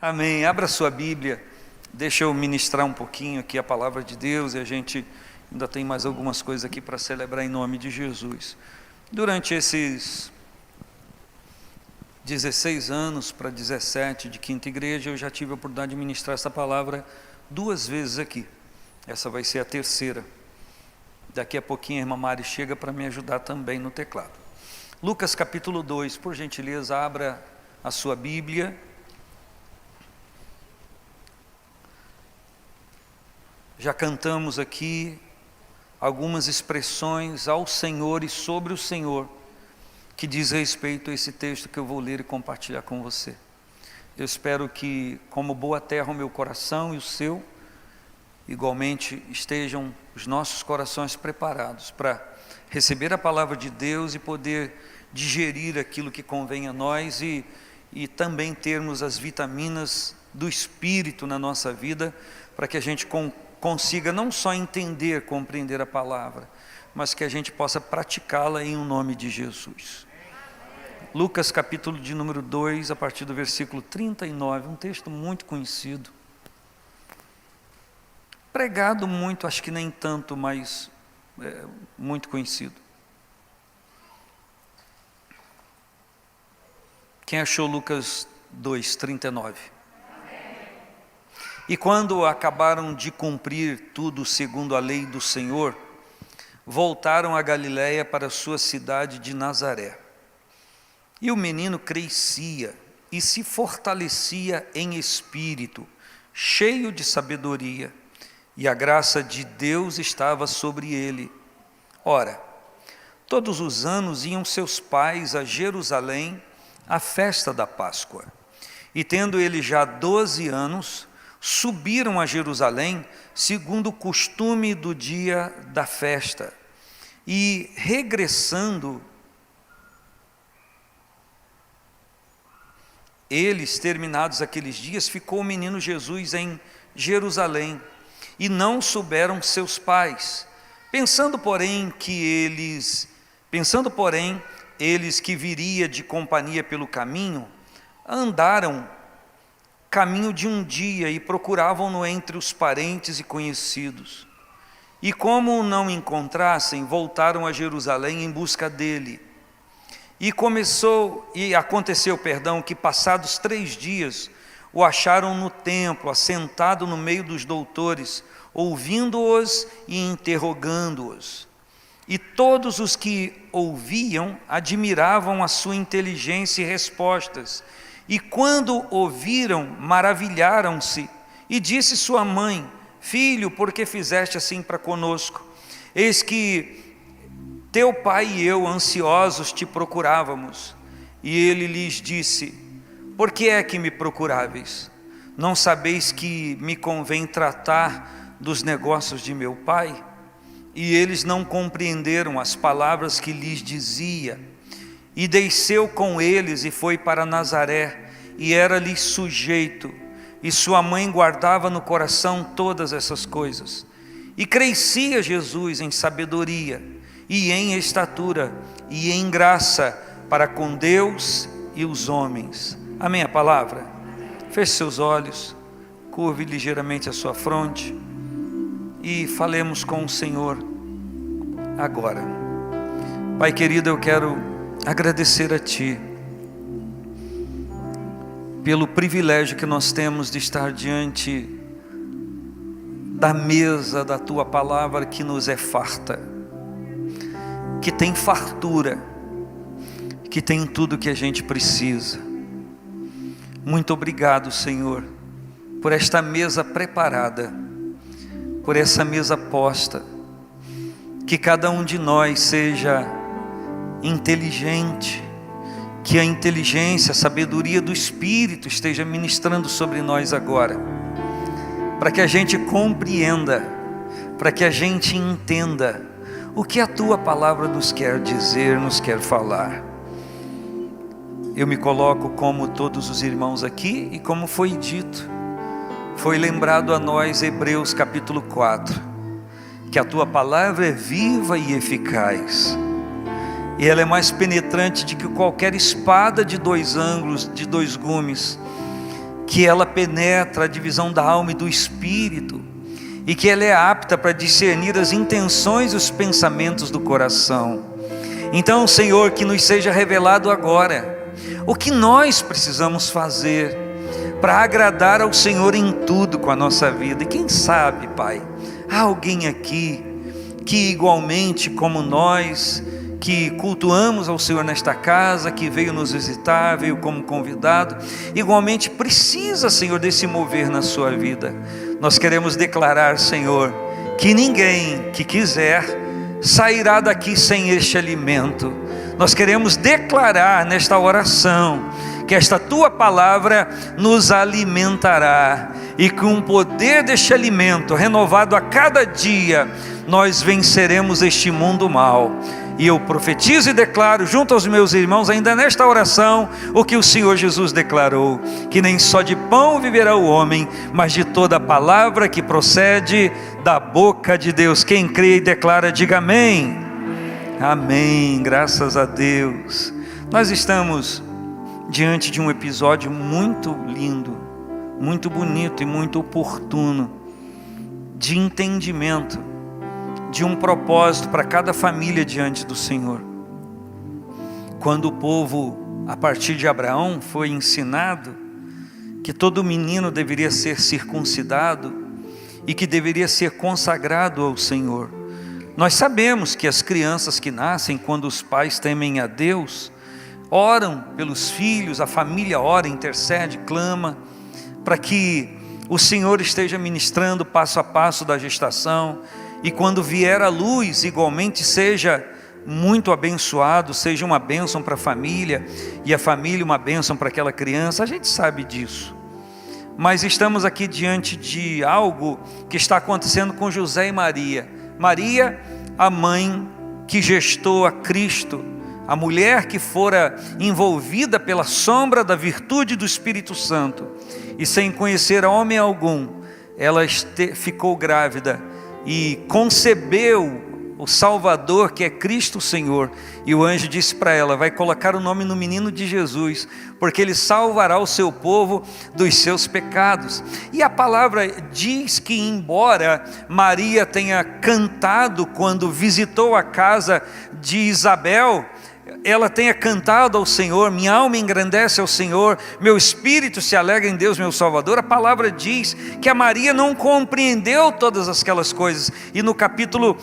Amém. Abra sua Bíblia. Deixa eu ministrar um pouquinho aqui a palavra de Deus e a gente ainda tem mais algumas coisas aqui para celebrar em nome de Jesus. Durante esses 16 anos para 17 de Quinta Igreja, eu já tive a oportunidade de ministrar essa palavra 2 vezes aqui. Essa vai ser a terceira. Daqui a pouquinho a irmã Mari chega para me ajudar também no teclado. Lucas capítulo 2, por gentileza, abra a sua Bíblia. Já cantamos aqui algumas expressões ao Senhor e sobre o Senhor, que diz respeito a esse texto que eu vou ler e compartilhar com você. Eu espero que, como boa terra, o meu coração e o seu, igualmente estejam os nossos corações preparados para receber a palavra de Deus e poder digerir aquilo que convém a nós e também termos as vitaminas do Espírito na nossa vida, para que a gente consiga não só entender, compreender a palavra, mas que a gente possa praticá-la em nome de Jesus. Lucas capítulo de número 2, a partir do versículo 39, um texto muito conhecido. Pregado muito, acho que nem tanto, mas muito conhecido. Quem achou Lucas 2, 39? E quando acabaram de cumprir tudo segundo a lei do Senhor, voltaram a Galiléia para a sua cidade de Nazaré. E o menino crescia e se fortalecia em espírito, cheio de sabedoria, e a graça de Deus estava sobre ele. Ora, todos os anos iam seus pais a Jerusalém à festa da Páscoa. E tendo ele já 12 anos, subiram a Jerusalém, segundo o costume do dia da festa. E regressando, eles, terminados aqueles dias, ficou o menino Jesus em Jerusalém, e não souberam seus pais, pensando porém eles que viria de companhia pelo caminho, andaram caminho de um dia e procuravam-no entre os parentes e conhecidos. E como o não encontrassem, voltaram a Jerusalém em busca dele. E aconteceu, que passados 3 dias, o acharam no templo, assentado no meio dos doutores, ouvindo-os e interrogando-os. E todos os que ouviam admiravam a sua inteligência e respostas. E quando ouviram, maravilharam-se. E disse sua mãe: Filho, por que fizeste assim para conosco? Eis que teu pai e eu, ansiosos, te procurávamos. E ele lhes disse: Por que é que me procuráveis? Não sabeis que me convém tratar dos negócios de meu pai? E eles não compreenderam as palavras que lhes dizia. E desceu com eles e foi para Nazaré, e era-lhe sujeito, e sua mãe guardava no coração todas essas coisas. E crescia Jesus em sabedoria, e em estatura, e em graça, para com Deus e os homens. Amém a palavra? Feche seus olhos, curve ligeiramente a sua fronte, e falemos com o Senhor agora. Pai querido, eu quero agradecer a Ti pelo privilégio que nós temos de estar diante da mesa da Tua palavra, que nos é farta, que tem fartura, que tem tudo que a gente precisa. Muito obrigado, Senhor, por esta mesa preparada, por essa mesa posta, que cada um de nós seja inteligente, que a inteligência, a sabedoria do Espírito esteja ministrando sobre nós agora, para que a gente compreenda, para que a gente entenda o que a Tua palavra nos quer dizer, nos quer falar. Eu me coloco como todos os irmãos aqui, e como foi dito, foi lembrado a nós Hebreus capítulo 4, que a Tua palavra é viva e eficaz, e ela é mais penetrante do que qualquer espada de 2 ângulos, de 2 gumes, que ela penetra a divisão da alma e do espírito, e que ela é apta para discernir as intenções e os pensamentos do coração. Então, Senhor, que nos seja revelado agora o que nós precisamos fazer para agradar ao Senhor em tudo com a nossa vida. E quem sabe, Pai, há alguém aqui que igualmente como nós, que cultuamos ao Senhor nesta casa, que veio nos visitar, veio como convidado, igualmente precisa, Senhor, desse mover na sua vida. Nós queremos declarar, Senhor, que ninguém que quiser sairá daqui sem este alimento. Nós queremos declarar nesta oração que esta Tua palavra nos alimentará, e com o poder deste alimento renovado a cada dia, nós venceremos este mundo mal. E eu profetizo e declaro junto aos meus irmãos, ainda nesta oração, o que o Senhor Jesus declarou: que nem só de pão viverá o homem, mas de toda palavra que procede da boca de Deus. Quem crê e declara, diga amém. Amém, graças a Deus. Nós estamos diante de um episódio muito lindo, muito bonito e muito oportuno, de entendimento, de um propósito para cada família diante do Senhor. Quando o povo, a partir de Abraão, foi ensinado que todo menino deveria ser circuncidado e que deveria ser consagrado ao Senhor. Nós sabemos que as crianças que nascem, quando os pais temem a Deus, oram pelos filhos, a família ora, intercede, clama, para que o Senhor esteja ministrando passo a passo da gestação, e quando vier a luz, igualmente seja muito abençoado, seja uma bênção para a família, e a família uma bênção para aquela criança. A gente sabe disso, mas estamos aqui diante de algo que está acontecendo com José e Maria. Maria, a mãe que gestou a Cristo, a mulher que fora envolvida pela sombra da virtude do Espírito Santo, e sem conhecer homem algum, ela ficou grávida e concebeu o Salvador, que é Cristo Senhor. E o anjo disse para ela: vai colocar o nome no menino de Jesus, porque ele salvará o seu povo dos seus pecados. E a palavra diz que, embora Maria tenha cantado quando visitou a casa de Isabel, ela tenha cantado ao Senhor: minha alma engrandece ao Senhor, meu espírito se alegra em Deus meu Salvador. A palavra diz que a Maria não compreendeu todas aquelas coisas, e no capítulo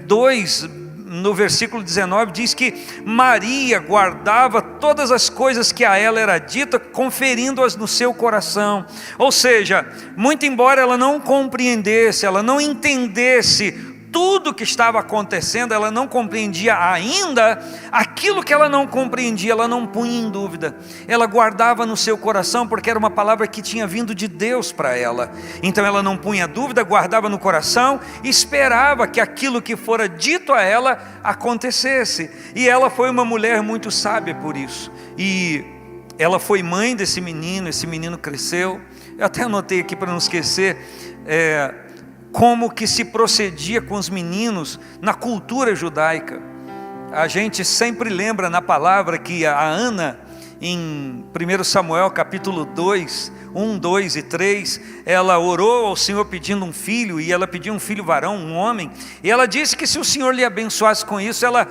2, no versículo 19, diz que Maria guardava todas as coisas que a ela era dita, conferindo-as no seu coração. Ou seja, muito embora ela não compreendesse, ela não entendesse tudo que estava acontecendo, ela não compreendia ainda, aquilo que ela não compreendia, ela não punha em dúvida, ela guardava no seu coração, porque era uma palavra que tinha vindo de Deus para ela. Então ela não punha dúvida, guardava no coração, esperava que aquilo que fora dito a ela acontecesse. E ela foi uma mulher muito sábia por isso, e ela foi mãe desse menino. Esse menino cresceu. Eu até anotei aqui para não esquecer, como que se procedia com os meninos na cultura judaica. A gente sempre lembra na palavra que a Ana, em 1 Samuel capítulo 2, 1, 2 e 3, ela orou ao Senhor pedindo um filho, e ela pediu um filho varão, um homem, e ela disse que se o Senhor lhe abençoasse com isso, ela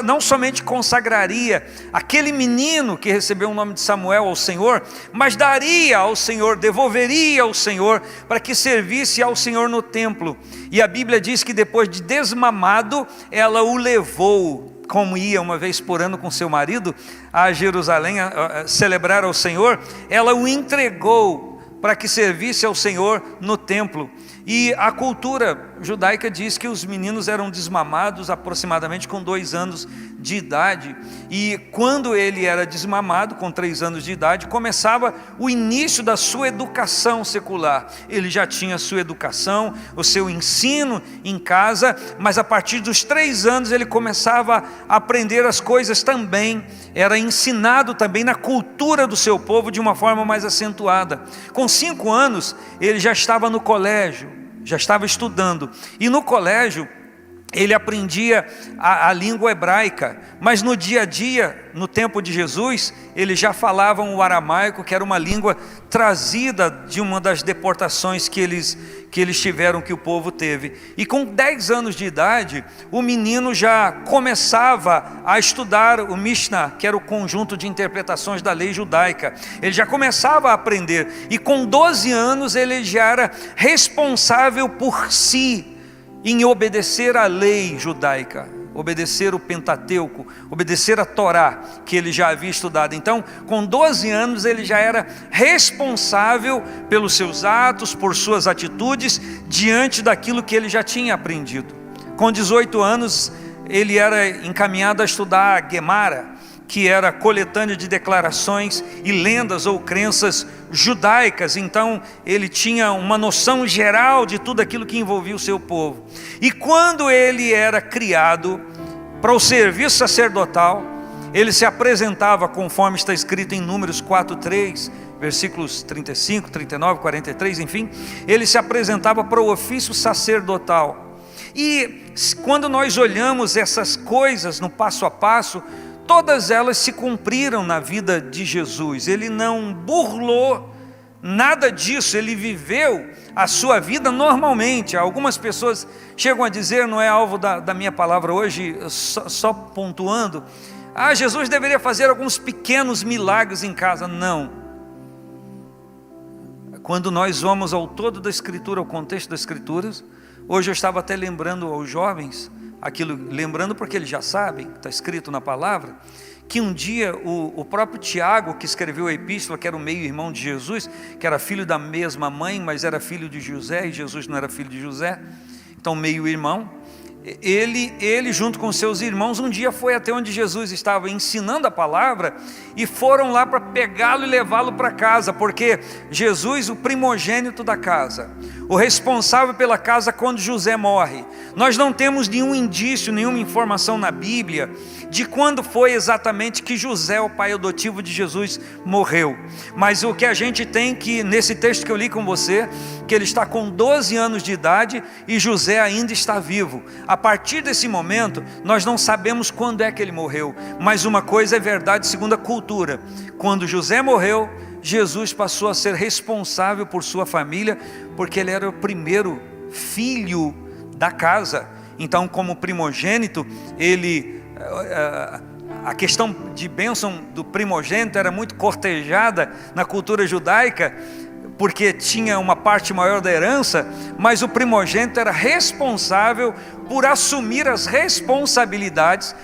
não somente consagraria aquele menino que recebeu o nome de Samuel ao Senhor, mas daria ao Senhor, devolveria ao Senhor, para que servisse ao Senhor no templo. E a Bíblia diz que depois de desmamado, ela o levou, como ia uma vez por ano com seu marido a Jerusalém a celebrar ao Senhor, ela o entregou para que servisse ao Senhor no templo. E a cultura judaica diz que os meninos eram desmamados aproximadamente com 2 anos de idade, e quando ele era desmamado com 3 anos de idade, começava o início da sua educação secular. Ele já tinha a sua educação, o seu ensino em casa, mas a partir dos 3 anos ele começava a aprender as coisas também, era ensinado também na cultura do seu povo de uma forma mais acentuada. Com 5 anos ele já estava no colégio, já estava estudando, e no colégio ele aprendia a língua hebraica, mas no dia a dia, no tempo de Jesus, eles já falavam o aramaico, que era uma língua trazida de uma das deportações que eles tiveram, que o povo teve. E com 10 anos de idade, o menino já começava a estudar o Mishnah, que era o conjunto de interpretações da lei judaica. Ele já começava a aprender, e com 12 anos ele já era responsável por si, em obedecer à lei judaica, obedecer o Pentateuco, obedecer a Torá, que ele já havia estudado. Então, com 12 anos, ele já era responsável pelos seus atos, por suas atitudes, diante daquilo que ele já tinha aprendido. Com 18 anos, ele era encaminhado a estudar a Gemara, que era a coletânea de declarações e lendas ou crenças judaicas. Então ele tinha uma noção geral de tudo aquilo que envolvia o seu povo. E quando ele era criado para o serviço sacerdotal, ele se apresentava, conforme está escrito em Números 4:3, versículos 35, 39, 43, enfim, ele se apresentava para o ofício sacerdotal. E quando nós olhamos essas coisas no passo a passo, todas elas se cumpriram na vida de Jesus. Ele não burlou nada disso, ele viveu a sua vida normalmente. Algumas pessoas chegam a dizer, não é alvo da minha palavra hoje, só pontuando, Jesus deveria fazer alguns pequenos milagres em casa. Não. Quando nós vamos ao todo da Escritura, ao contexto das Escrituras, hoje eu estava até lembrando aos jovens, lembrando porque eles já sabem, está escrito na palavra, que um dia o próprio Tiago, que escreveu a epístola, que era o meio-irmão de Jesus, que era filho da mesma mãe, mas era filho de José, e Jesus não era filho de José, então meio-irmão, ele junto com seus irmãos, um dia foi até onde Jesus estava ensinando a palavra, e foram lá para pegá-lo e levá-lo para casa, porque Jesus, o primogênito da casa, o responsável pela casa quando José morre, nós não temos nenhum indício, nenhuma informação na Bíblia, de quando foi exatamente que José, o pai adotivo de Jesus, morreu. Mas o que a gente tem, que nesse texto que eu li com você, que ele está com 12 anos de idade, e José ainda está vivo. A partir desse momento, nós não sabemos quando é que ele morreu, mas uma coisa é verdade segundo a cultura: quando José morreu, Jesus passou a ser responsável por sua família, porque ele era o primeiro filho da casa. Então, como primogênito, a questão de bênção do primogênito era muito cortejada na cultura judaica, porque tinha uma parte maior da herança, mas o primogênito era responsável por assumir as responsabilidades,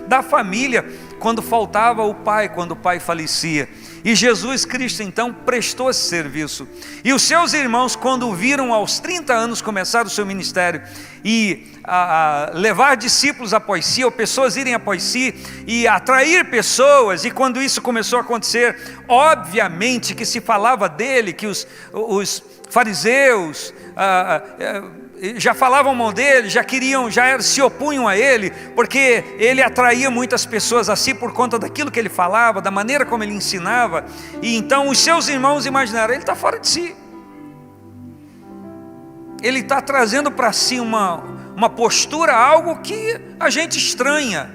da família, quando faltava o pai, quando o pai falecia. E Jesus Cristo então prestou esse serviço, e os seus irmãos, quando o viram aos 30 anos começar o seu ministério, e levar discípulos após si, ou pessoas irem após si, e atrair pessoas, e quando isso começou a acontecer, obviamente que se falava dele, que os fariseus já falavam mal dele, já se opunham a ele, porque ele atraía muitas pessoas a si por conta daquilo que ele falava, da maneira como ele ensinava. E então os seus irmãos imaginaram, ele está fora de si, ele está trazendo para si uma postura, algo que a gente estranha.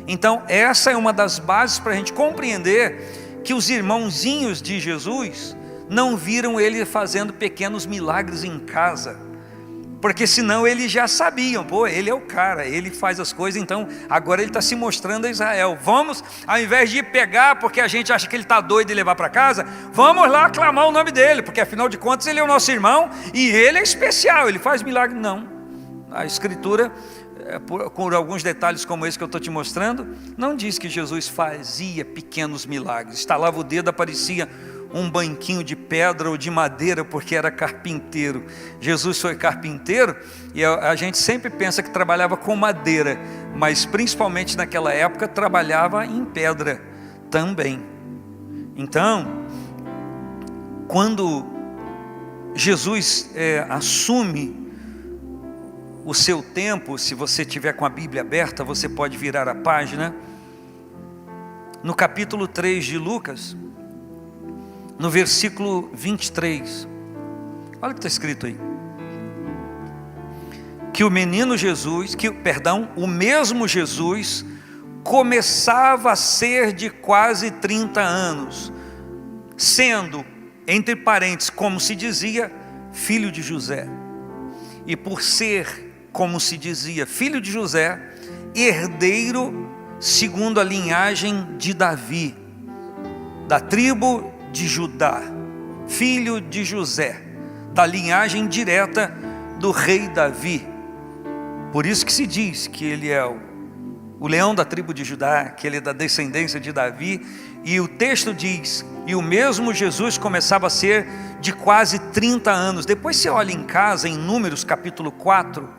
Então essa é uma das bases para a gente compreender que os irmãozinhos de Jesus não viram ele fazendo pequenos milagres em casa, porque senão eles já sabiam, ele é o cara, ele faz as coisas, então agora ele está se mostrando a Israel. Vamos, ao invés de pegar, porque a gente acha que ele está doido e levar para casa, vamos lá aclamar o nome dele, porque afinal de contas ele é o nosso irmão, e ele é especial, ele faz milagre. Não, a Escritura, por alguns detalhes como esse que eu estou te mostrando, não diz que Jesus fazia pequenos milagres. Estalava o dedo, aparecia um banquinho de pedra ou de madeira, porque era carpinteiro. Jesus foi carpinteiro, e a gente sempre pensa que trabalhava com madeira, mas principalmente naquela época trabalhava em pedra também. Então, quando Jesus assume o seu tempo, se você tiver com a Bíblia aberta, você pode virar a página, no capítulo 3 de Lucas, no versículo 23, olha o que está escrito aí. que o mesmo Jesus começava a ser de quase 30 anos, sendo, entre parênteses, como se dizia, filho de José. E por ser, como se dizia, filho de José, herdeiro segundo a linhagem de Davi, da tribo de Judá, filho de José, da linhagem direta do rei Davi. Por isso que se diz que ele é o leão da tribo de Judá, que ele é da descendência de Davi. E o texto diz, e o mesmo Jesus começava a ser de quase 30 anos. Depois você olha em casa, em Números capítulo 4,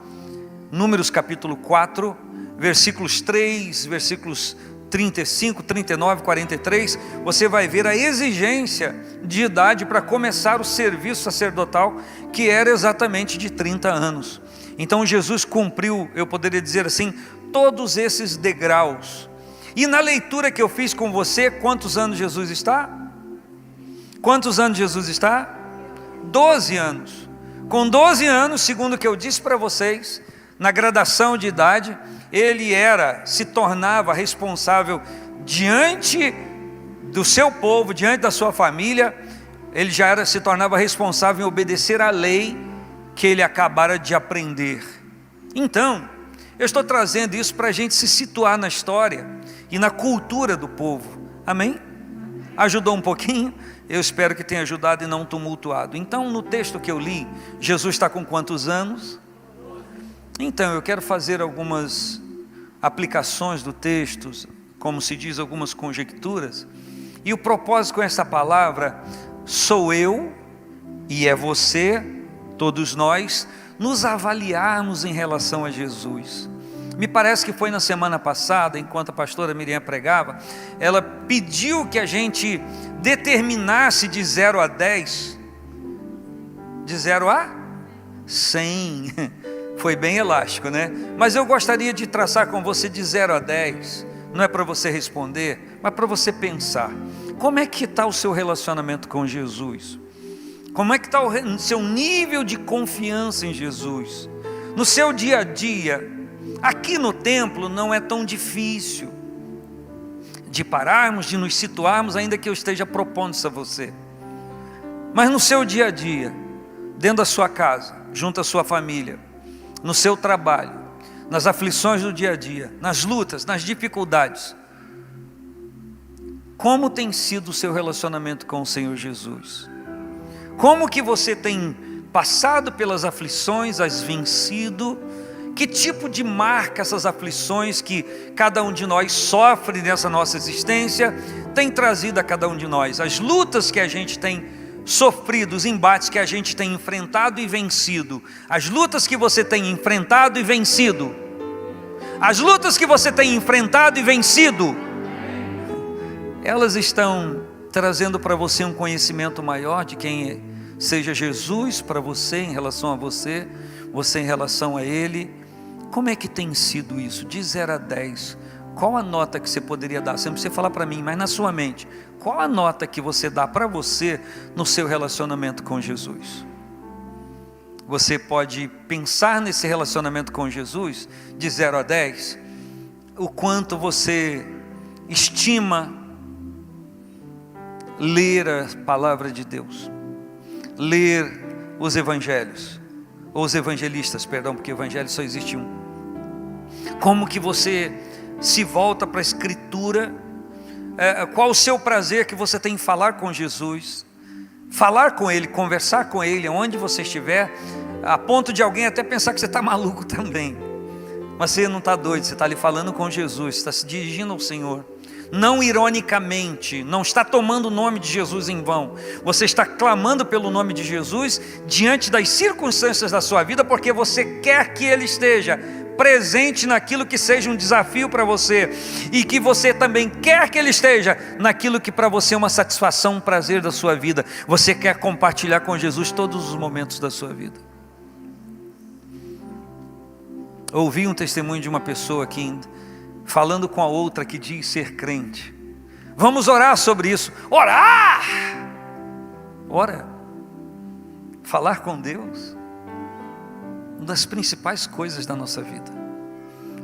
versículos 3, versículos 35, 39, 43, você vai ver a exigência de idade para começar o serviço sacerdotal, que era exatamente de 30 anos. Então Jesus cumpriu, eu poderia dizer assim, todos esses degraus. E na leitura que eu fiz com você, quantos anos Jesus está? Quantos anos Jesus está? 12 anos. Com 12 anos, segundo o que eu disse para vocês, na gradação de idade, ele se tornava responsável diante do seu povo, diante da sua família. Ele se tornava responsável em obedecer à lei que ele acabara de aprender. Então, eu estou trazendo isso para a gente se situar na história e na cultura do povo. Amém? Ajudou um pouquinho? Eu espero que tenha ajudado e não tumultuado. Então, no texto que eu li, Jesus está com quantos anos? Então, eu quero fazer algumas aplicações do texto, como se diz, algumas conjecturas. E o propósito com essa palavra, sou eu e é você, todos nós, nos avaliarmos em relação a Jesus. Me parece que foi na semana passada, enquanto a pastora Miriam pregava, ela pediu que a gente determinasse de 0 a 10, de 0 a 100, foi bem elástico, né? Mas eu gostaria de traçar com você de 0 a 10, não é para você responder, mas para você pensar, como é que está o seu relacionamento com Jesus? Como é que está o seu nível de confiança em Jesus? No seu dia a dia, aqui no templo não é tão difícil de pararmos, de nos situarmos, ainda que eu esteja propondo isso a você. Mas no seu dia a dia, dentro da sua casa, junto à sua família, no seu trabalho, nas aflições do dia a dia, nas lutas, nas dificuldades, como tem sido o seu relacionamento com o Senhor Jesus? Como que você tem passado pelas aflições, as vencido? Que tipo de marca essas aflições que cada um de nós sofre nessa nossa existência tem trazido a cada um de nós? As lutas que a gente tem sofrido, os embates que a gente tem enfrentado e vencido, as lutas que você tem enfrentado e vencido, as lutas que você tem enfrentado e vencido, elas estão trazendo para você um conhecimento maior de quem seja Jesus para você em relação a você, você em relação a Ele. Como é que tem sido isso? De 0 a 10, qual a nota que você poderia dar? Você não precisa falar para mim, mas na sua mente, qual a nota que você dá para você no seu relacionamento com Jesus? Você pode pensar nesse relacionamento com Jesus, de 0 a 10, o quanto você estima ler a palavra de Deus, ler os evangelhos, ou os evangelistas, perdão, porque evangelho só existe um. Como que você se volta para a Escritura? Qual o seu prazer que você tem em falar com Jesus, falar com Ele, conversar com Ele, onde você estiver, a ponto de alguém até pensar que você está maluco também, mas você não está doido, você está ali falando com Jesus, está se dirigindo ao Senhor, não ironicamente, não está tomando o nome de Jesus em vão, você está clamando pelo nome de Jesus, diante das circunstâncias da sua vida, porque você quer que Ele esteja presente naquilo que seja um desafio para você, e que você também quer que Ele esteja naquilo que para você é uma satisfação, um prazer da sua vida. Você quer compartilhar com Jesus todos os momentos da sua vida. Ouvi um testemunho de uma pessoa aqui, falando com a outra que diz ser crente. Vamos orar sobre isso. Orar! Ora, falar com Deus. uma das principais coisas da nossa vida.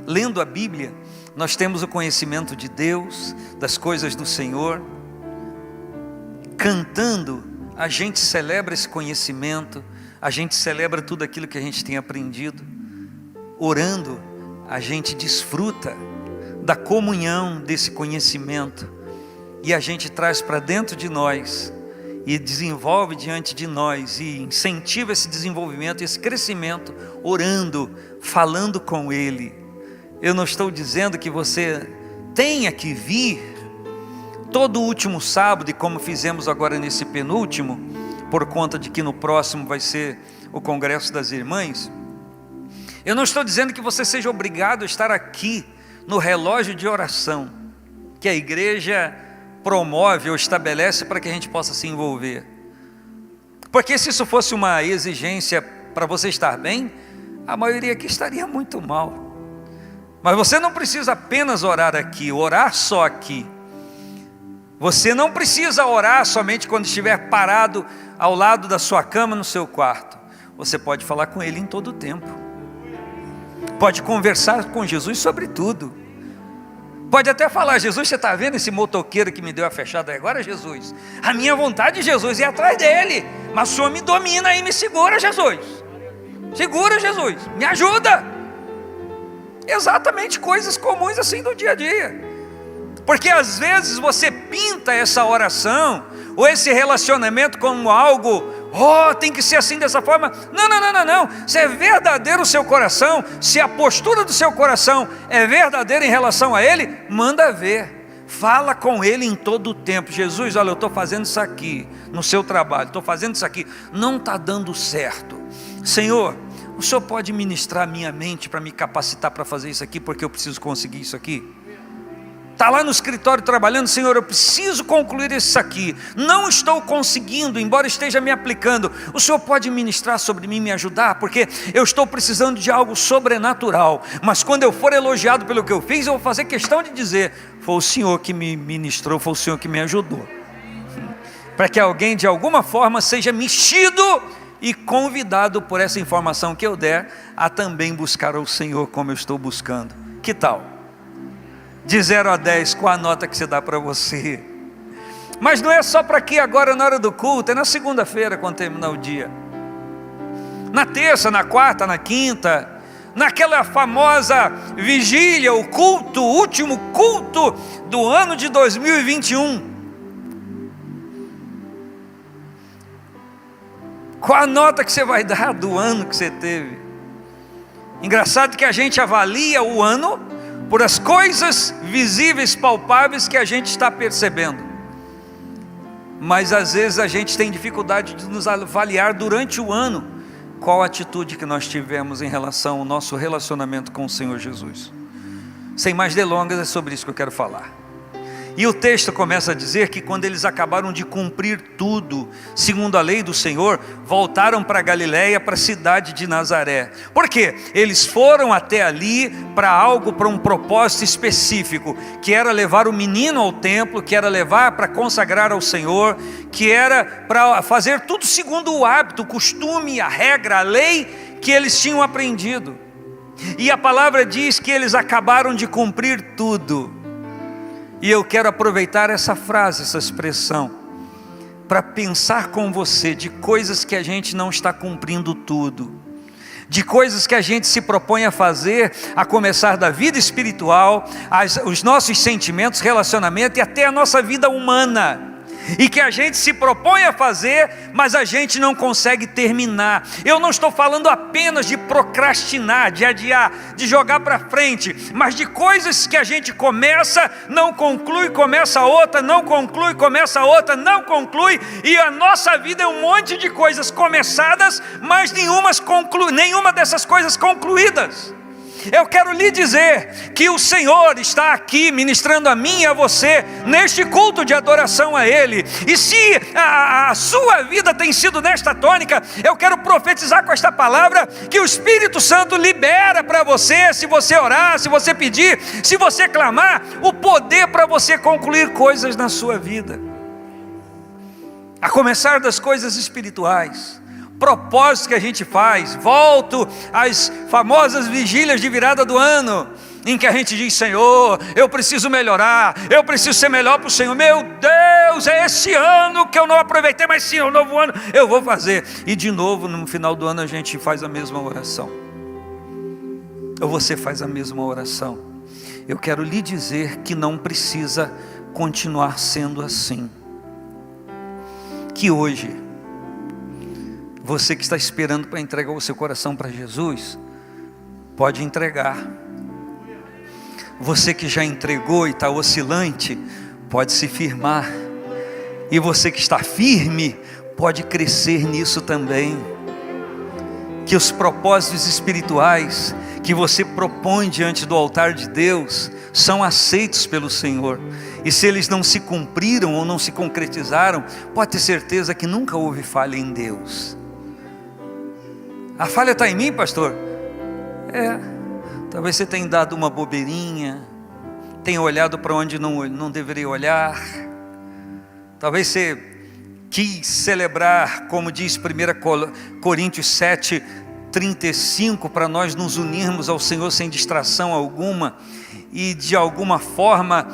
Lendo a Bíblia, nós temos o conhecimento de Deus, das coisas do Senhor. Cantando, a gente celebra esse conhecimento, a gente celebra tudo aquilo que a gente tem aprendido. Orando, a gente desfruta da comunhão desse conhecimento, e a gente traz para dentro de nós, e desenvolve diante de nós, e incentiva esse desenvolvimento, esse crescimento, orando, falando com Ele. Eu não estou dizendo que você tenha que vir todo último sábado, e como fizemos agora nesse penúltimo, por conta de que no próximo vai ser o Congresso das Irmãs. Eu não estou dizendo que você seja obrigado a estar aqui no relógio de oração que a igreja promove ou estabelece para que a gente possa se envolver. Porque se isso fosse uma exigência para você estar bem, a maioria aqui estaria muito mal. Mas você não precisa apenas orar aqui, orar só aqui. Você não precisa orar somente quando estiver parado ao lado da sua cama no seu quarto. Você pode falar com Ele em todo o tempo. Pode conversar com Jesus sobre tudo. Pode até falar: Jesus, você está vendo esse motoqueiro que me deu a fechada agora, Jesus? A minha vontade, Jesus, é atrás dele, mas o Senhor me domina e me segura, Jesus. Segura, Jesus, me ajuda. Exatamente coisas comuns assim do dia a dia. Porque às vezes você pinta essa oração ou esse relacionamento como algo, tem que ser assim dessa forma. Não. Se é verdadeiro o seu coração, se a postura do seu coração é verdadeira em relação a Ele, manda ver. Fala com Ele em todo o tempo. Jesus, olha, eu estou fazendo isso aqui no seu trabalho, estou fazendo isso aqui, não está dando certo. Senhor, o Senhor pode ministrar a minha mente para me capacitar para fazer isso aqui, porque eu preciso conseguir isso aqui. Está lá no escritório trabalhando: Senhor, eu preciso concluir isso aqui, não estou conseguindo, embora esteja me aplicando. O Senhor pode ministrar sobre mim, me ajudar, porque eu estou precisando de algo sobrenatural. Mas quando eu for elogiado pelo que eu fiz, eu vou fazer questão de dizer: foi o Senhor que me ministrou, foi o Senhor que me ajudou. Para que alguém de alguma forma seja mexido e convidado por essa informação que eu der, a também buscar o Senhor como eu estou buscando. Que tal? De 0 a 10, qual a nota que você dá para você? Mas não é só para aqui agora na hora do culto, é na segunda-feira quando terminar o dia. Na terça, na quarta, na quinta, naquela famosa vigília, o culto, o último culto do ano de 2021. Qual a nota que você vai dar do ano que você teve? Engraçado que a gente avalia o ano por as coisas visíveis, palpáveis que a gente está percebendo. Mas às vezes a gente tem dificuldade de nos avaliar durante o ano qual a atitude que nós tivemos em relação ao nosso relacionamento com o Senhor Jesus. Sem mais delongas, é sobre isso que eu quero falar. E o texto começa a dizer que quando eles acabaram de cumprir tudo, segundo a lei do Senhor, voltaram para Galiléia, para a cidade de Nazaré. Por quê? Eles foram até ali para um propósito específico, que era levar o menino ao templo, que era levar para consagrar ao Senhor, que era para fazer tudo segundo o hábito, o costume, a regra, a lei que eles tinham aprendido. E a palavra diz que eles acabaram de cumprir tudo. E eu quero aproveitar essa frase, essa expressão, para pensar com você de coisas que a gente não está cumprindo tudo, de coisas que a gente se propõe a fazer, a começar da vida espiritual, os nossos sentimentos, relacionamento e até a nossa vida humana, e que a gente se propõe a fazer, mas a gente não consegue terminar. Eu não estou falando apenas de procrastinar, de adiar, de jogar para frente, mas de coisas que a gente começa, não conclui, começa outra, não conclui, começa outra, não conclui, e a nossa vida é um monte de coisas começadas, mas nenhuma dessas coisas concluídas. Eu quero lhe dizer que o Senhor está aqui ministrando a mim e a você neste culto de adoração a Ele. E se a sua vida tem sido nesta tônica, eu quero profetizar com esta palavra que o Espírito Santo libera para você, se você orar, se você pedir, se você clamar, o poder para você concluir coisas na sua vida. A começar das coisas espirituais. propósitos que a gente faz. Volto às famosas vigílias de virada do ano, em que a gente diz: Senhor, eu preciso melhorar, eu preciso ser melhor para o Senhor. Meu Deus, é esse ano que eu não aproveitei, mas sim, o novo ano eu vou fazer. E de novo, no final do ano, a gente faz a mesma oração. Ou você faz a mesma oração. Eu quero lhe dizer que não precisa continuar sendo assim. Que hoje, você que está esperando para entregar o seu coração para Jesus, pode entregar. Você que já entregou e está oscilante, pode se firmar. E você que está firme, pode crescer nisso também. Que os propósitos espirituais que você propõe diante do altar de Deus são aceitos pelo Senhor. E se eles não se cumpriram ou não se concretizaram, pode ter certeza que nunca houve falha em Deus. A falha está em mim, pastor? Talvez você tenha dado uma bobeirinha, tenha olhado para onde não deveria olhar. Talvez você quis celebrar, como diz 1 Coríntios 7:35, para nós nos unirmos ao Senhor sem distração alguma, e de alguma forma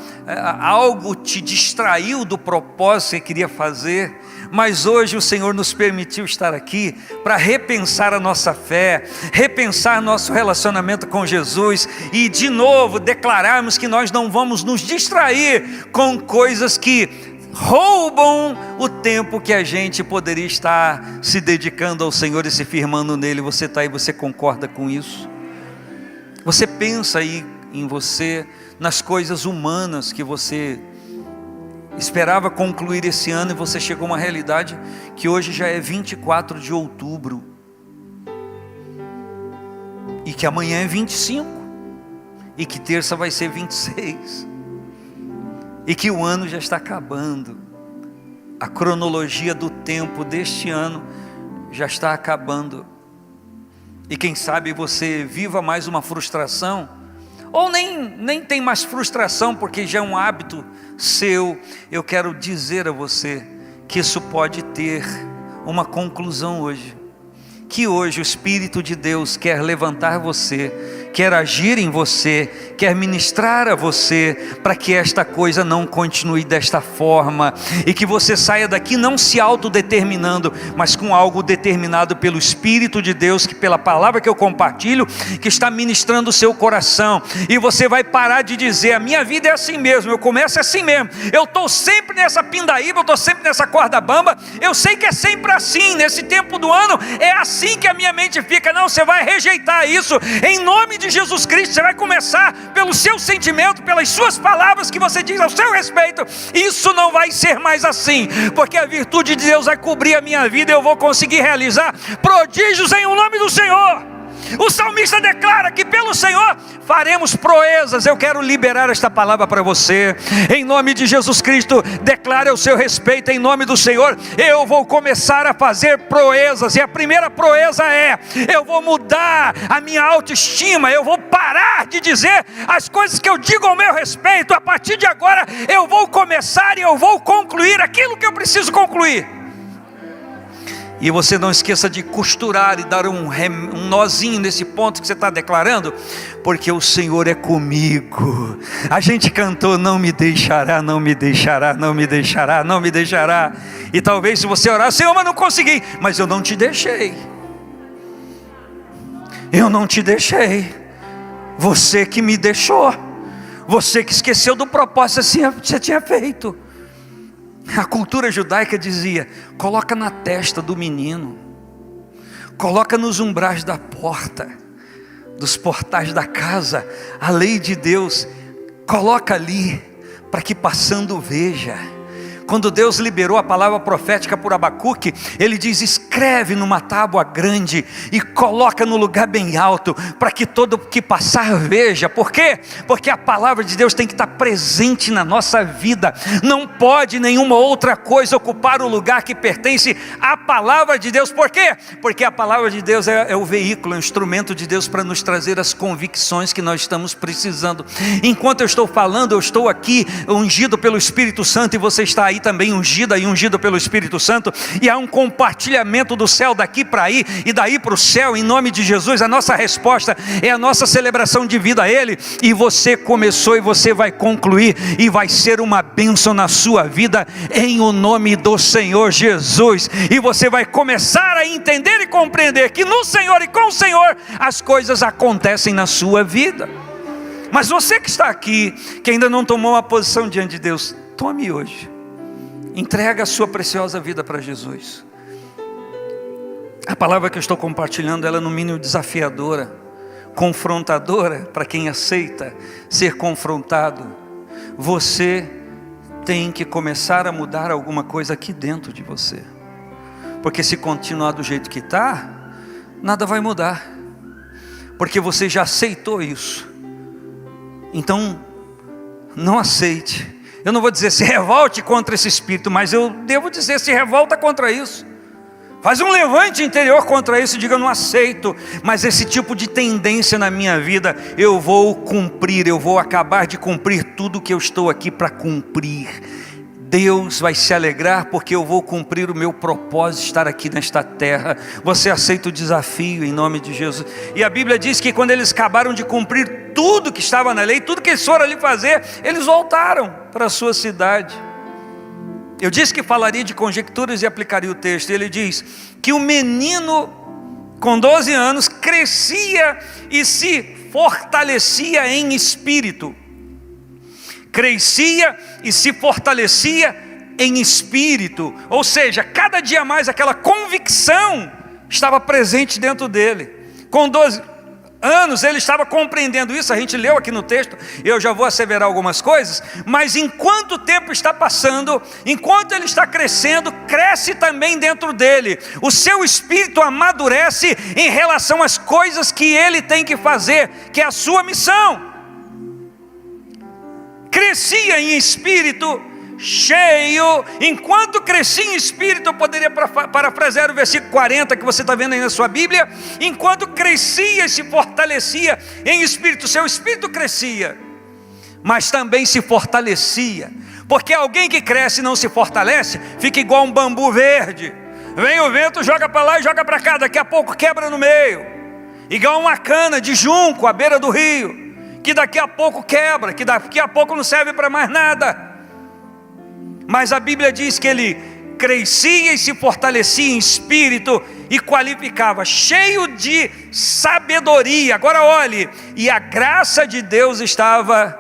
algo te distraiu do propósito que você queria fazer. Mas hoje o Senhor nos permitiu estar aqui para repensar a nossa fé, repensar nosso relacionamento com Jesus e de novo declararmos que nós não vamos nos distrair com coisas que roubam o tempo que a gente poderia estar se dedicando ao Senhor e se firmando nele. Você está aí, você concorda com isso? Você pensa aí em você, nas coisas humanas que você esperava concluir esse ano, e você chegou a uma realidade que hoje já é 24 de outubro e que amanhã é 25 e que terça vai ser 26 e que o ano já está acabando. A cronologia do tempo deste ano já está acabando, e quem sabe você viva mais uma frustração, ou nem tem mais frustração porque já é um hábito seu. Eu quero dizer a você que isso pode ter uma conclusão hoje, que hoje o Espírito de Deus quer levantar você, quer agir em você, quer ministrar a você, para que esta coisa não continue desta forma, e que você saia daqui não se autodeterminando, mas com algo determinado pelo Espírito de Deus, que pela palavra que eu compartilho, que está ministrando o seu coração. E você vai parar de dizer: a minha vida é assim mesmo, eu começo assim mesmo, eu estou sempre nessa pindaíba, eu estou sempre nessa corda bamba, eu sei que é sempre assim, nesse tempo do ano é assim que a minha mente fica. Não, você vai rejeitar isso em nome de Jesus Cristo. Você vai começar pelo seu sentimento, pelas suas palavras que você diz ao seu respeito. Isso não vai ser mais assim, porque a virtude de Deus vai cobrir a minha vida, e eu vou conseguir realizar prodígios em o nome do Senhor. O salmista declara que pelo Senhor faremos proezas. Eu quero liberar esta palavra para você, em nome de Jesus Cristo. Declare ao seu respeito, em nome do Senhor: eu vou começar a fazer proezas. E a primeira proeza é: eu vou mudar a minha autoestima. Eu vou parar de dizer as coisas que eu digo ao meu respeito. A partir de agora eu vou começar e eu vou concluir aquilo que eu preciso concluir. E você não esqueça de costurar e dar um nozinho nesse ponto que você está declarando, porque o Senhor é comigo. A gente cantou: não me deixará, não me deixará, não me deixará, não me deixará. E talvez se você orar: Senhor, mas não consegui. Mas eu não te deixei. Eu não te deixei. Você que me deixou. Você que esqueceu do propósito que você tinha feito. A cultura judaica dizia: coloca na testa do menino, coloca nos umbrais da porta, dos portais da casa, a lei de Deus, coloca ali, para que passando veja. Quando Deus liberou a palavra profética por Abacuque, ele diz: escreve numa tábua grande e coloca no lugar bem alto, para que todo que passar veja. Por quê? Porque a palavra de Deus tem que estar presente na nossa vida. Não pode nenhuma outra coisa ocupar o lugar que pertence à palavra de Deus. Por quê? Porque a palavra de Deus é o veículo, é o instrumento de Deus para nos trazer as convicções que nós estamos precisando. Enquanto eu estou falando, eu estou aqui ungido pelo Espírito Santo, e você está aí aí também ungida e ungido pelo Espírito Santo, e há um compartilhamento do céu daqui para aí e daí para o céu, em nome de Jesus. A nossa resposta é a nossa celebração de vida a Ele, e você começou e você vai concluir, e vai ser uma bênção na sua vida, em o nome do Senhor Jesus. E você vai começar a entender e compreender que no Senhor e com o Senhor as coisas acontecem na sua vida. Mas você que está aqui, que ainda não tomou uma posição diante de Deus, tome hoje, entrega a sua preciosa vida para Jesus. A palavra que eu estou compartilhando, ela é no mínimo desafiadora, confrontadora para quem aceita ser confrontado. Você tem que começar a mudar alguma coisa aqui dentro de você, porque se continuar do jeito que está, nada vai mudar, porque você já aceitou isso. Então, não aceite. Eu não vou dizer se revolte contra esse espírito, mas eu devo dizer se revolta contra isso. Faz um levante interior contra isso, diga: eu não aceito mas esse tipo de tendência na minha vida. Eu vou cumprir, eu vou acabar de cumprir tudo que eu estou aqui para cumprir. Deus vai se alegrar porque eu vou cumprir o meu propósito de estar aqui nesta terra. Você aceita o desafio em nome de Jesus? E a Bíblia diz que quando eles acabaram de cumprir tudo que estava na lei, tudo que eles foram ali fazer, eles voltaram para a sua cidade. Eu disse que falaria de conjecturas e aplicaria o texto. Ele diz que o menino com 12 anos crescia e se fortalecia em espírito. Crescia e se fortalecia em espírito, ou seja, cada dia mais aquela convicção estava presente dentro dele. Com 12 anos ele estava compreendendo isso. A gente leu aqui no texto, eu já vou asseverar algumas coisas, mas enquanto o tempo está passando, enquanto ele está crescendo, cresce também dentro dele, o seu espírito amadurece em relação às coisas que ele tem que fazer, que é a sua missão. Crescia em espírito cheio. Enquanto crescia em espírito, eu poderia parafrasear o versículo 40 que você está vendo aí na sua Bíblia. Enquanto crescia e se fortalecia em espírito, seu espírito crescia, mas também se fortalecia, porque alguém que cresce e não se fortalece, fica igual um bambu verde. Vem o vento, joga para lá e joga para cá, daqui a pouco quebra no meio, igual uma cana de junco à beira do rio, que daqui a pouco quebra, que daqui a pouco não serve para mais nada. Mas a Bíblia diz que ele crescia e se fortalecia em espírito e qualificava, cheio de sabedoria. Agora olhe, e a graça de Deus estava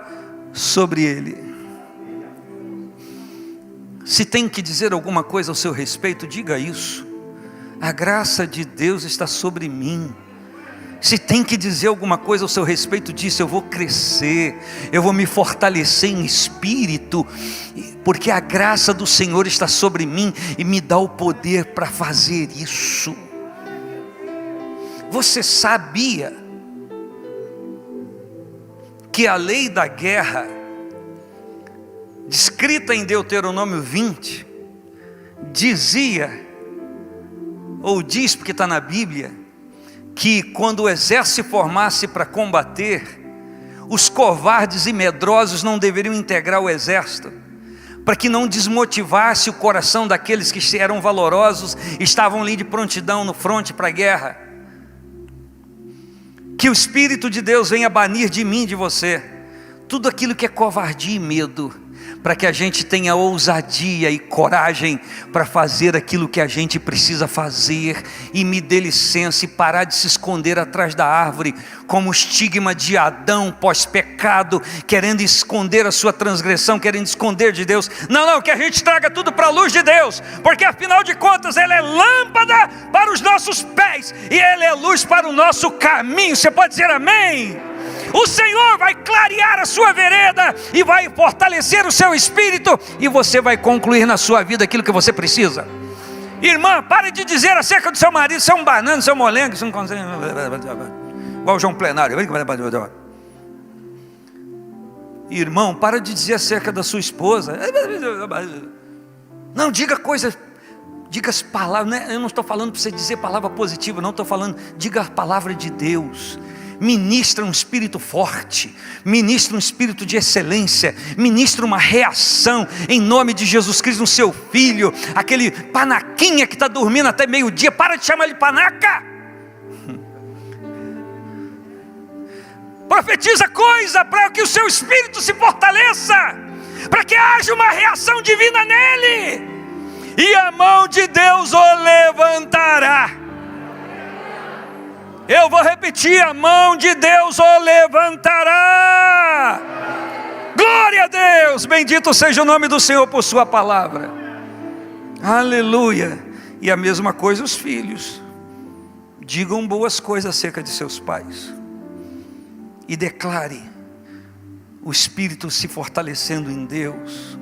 sobre ele. Se tem que dizer alguma coisa ao seu respeito, diga isso: a graça de Deus está sobre mim. Se tem que dizer alguma coisa ao seu respeito disso, eu vou crescer, eu vou me fortalecer em espírito, porque a graça do Senhor está sobre mim e me dá o poder para fazer isso. Você sabia que a lei da guerra, descrita em Deuteronômio 20, dizia, ou diz porque está na Bíblia, que quando o exército se formasse para combater, os covardes e medrosos não deveriam integrar o exército, para que não desmotivasse o coração daqueles que eram valorosos, estavam ali de prontidão no fronte para a guerra. Que o Espírito de Deus venha banir de mim e de você tudo aquilo que é covardia e medo, para que a gente tenha ousadia e coragem para fazer aquilo que a gente precisa fazer, e me dê licença e parar de se esconder atrás da árvore, como o estigma de Adão pós-pecado, querendo esconder a sua transgressão, querendo esconder de Deus. Não, que a gente traga tudo para a luz de Deus, porque afinal de contas ela é lâmpada para os nossos pés, e ela é luz para o nosso caminho. Você pode dizer amém? O Senhor vai clarear a sua vereda e vai fortalecer o seu espírito, e você vai concluir na sua vida aquilo que você precisa. Irmã, pare de dizer acerca do seu marido: você é um banana, você é um molengo, você não consegue, igual o João Plenário. Irmão, para de dizer acerca da sua esposa. Não, diga coisas, diga as palavras, né? Eu não estou falando para você dizer palavra positiva, não estou falando, diga a palavra de Deus. ministra um espírito forte, ministra um espírito de excelência, ministra uma reação em nome de Jesus Cristo no seu filho, aquele panaquinha que está dormindo até meio-dia, para de chamar ele panaca. Profetiza coisa para que o seu espírito se fortaleça, para que haja uma reação divina nele, e a mão de Deus o levantará. Eu vou repetir: a mão de Deus o levantará. Glória a Deus, bendito seja o nome do Senhor por sua palavra. Aleluia. E a mesma coisa os filhos, digam boas coisas acerca de seus pais, e declare o espírito se fortalecendo em Deus,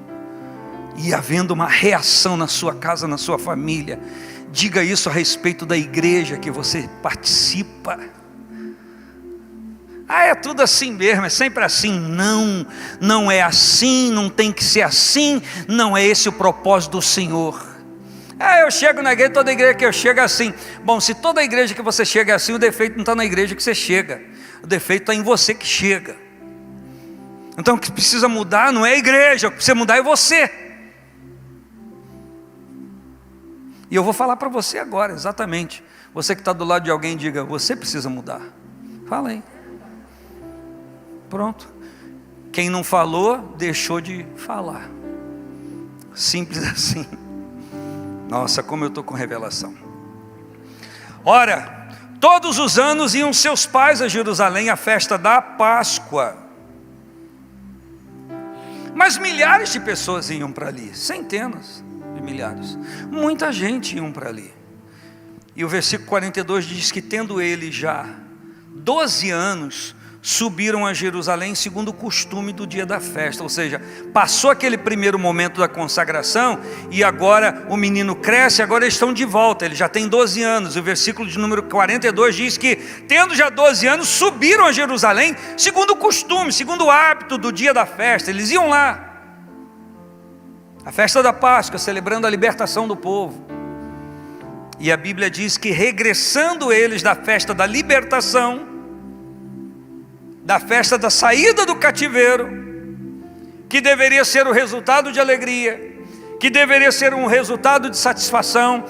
e havendo uma reação na sua casa, na sua família. Diga isso a respeito da igreja que você participa. É tudo assim mesmo, é sempre assim. Não, não é assim, não tem que ser assim, não é esse o propósito do Senhor. Eu chego na igreja, toda igreja que eu chego é assim. Bom, se toda igreja que você chega é assim, o defeito não está na igreja que você chega, o defeito está em você que chega. Então o que precisa mudar não é a igreja, o que precisa mudar é você. E eu vou falar para você agora, exatamente. Você que está do lado de alguém, diga: você precisa mudar. Fala aí. Pronto. Quem não falou, deixou de falar. Simples assim. Nossa, como eu estou com revelação. Ora, todos os anos iam seus pais a Jerusalém à festa da Páscoa. Mas milhares de pessoas iam para ali, centenas de milhares, muita gente iam para ali. E o versículo 42 diz que tendo ele já 12 anos, subiram a Jerusalém segundo o costume do dia da festa. Ou seja, passou aquele primeiro momento da consagração, e agora o menino cresce, agora eles estão de volta, ele já tem 12 anos. O versículo de número 42 diz que tendo já 12 anos, subiram a Jerusalém segundo o costume, segundo o hábito do dia da festa. Eles iam lá, a festa da Páscoa, celebrando a libertação do povo. E a Bíblia diz que regressando eles da festa da libertação, da festa da saída do cativeiro, que deveria ser o resultado de alegria, que deveria ser um resultado de satisfação.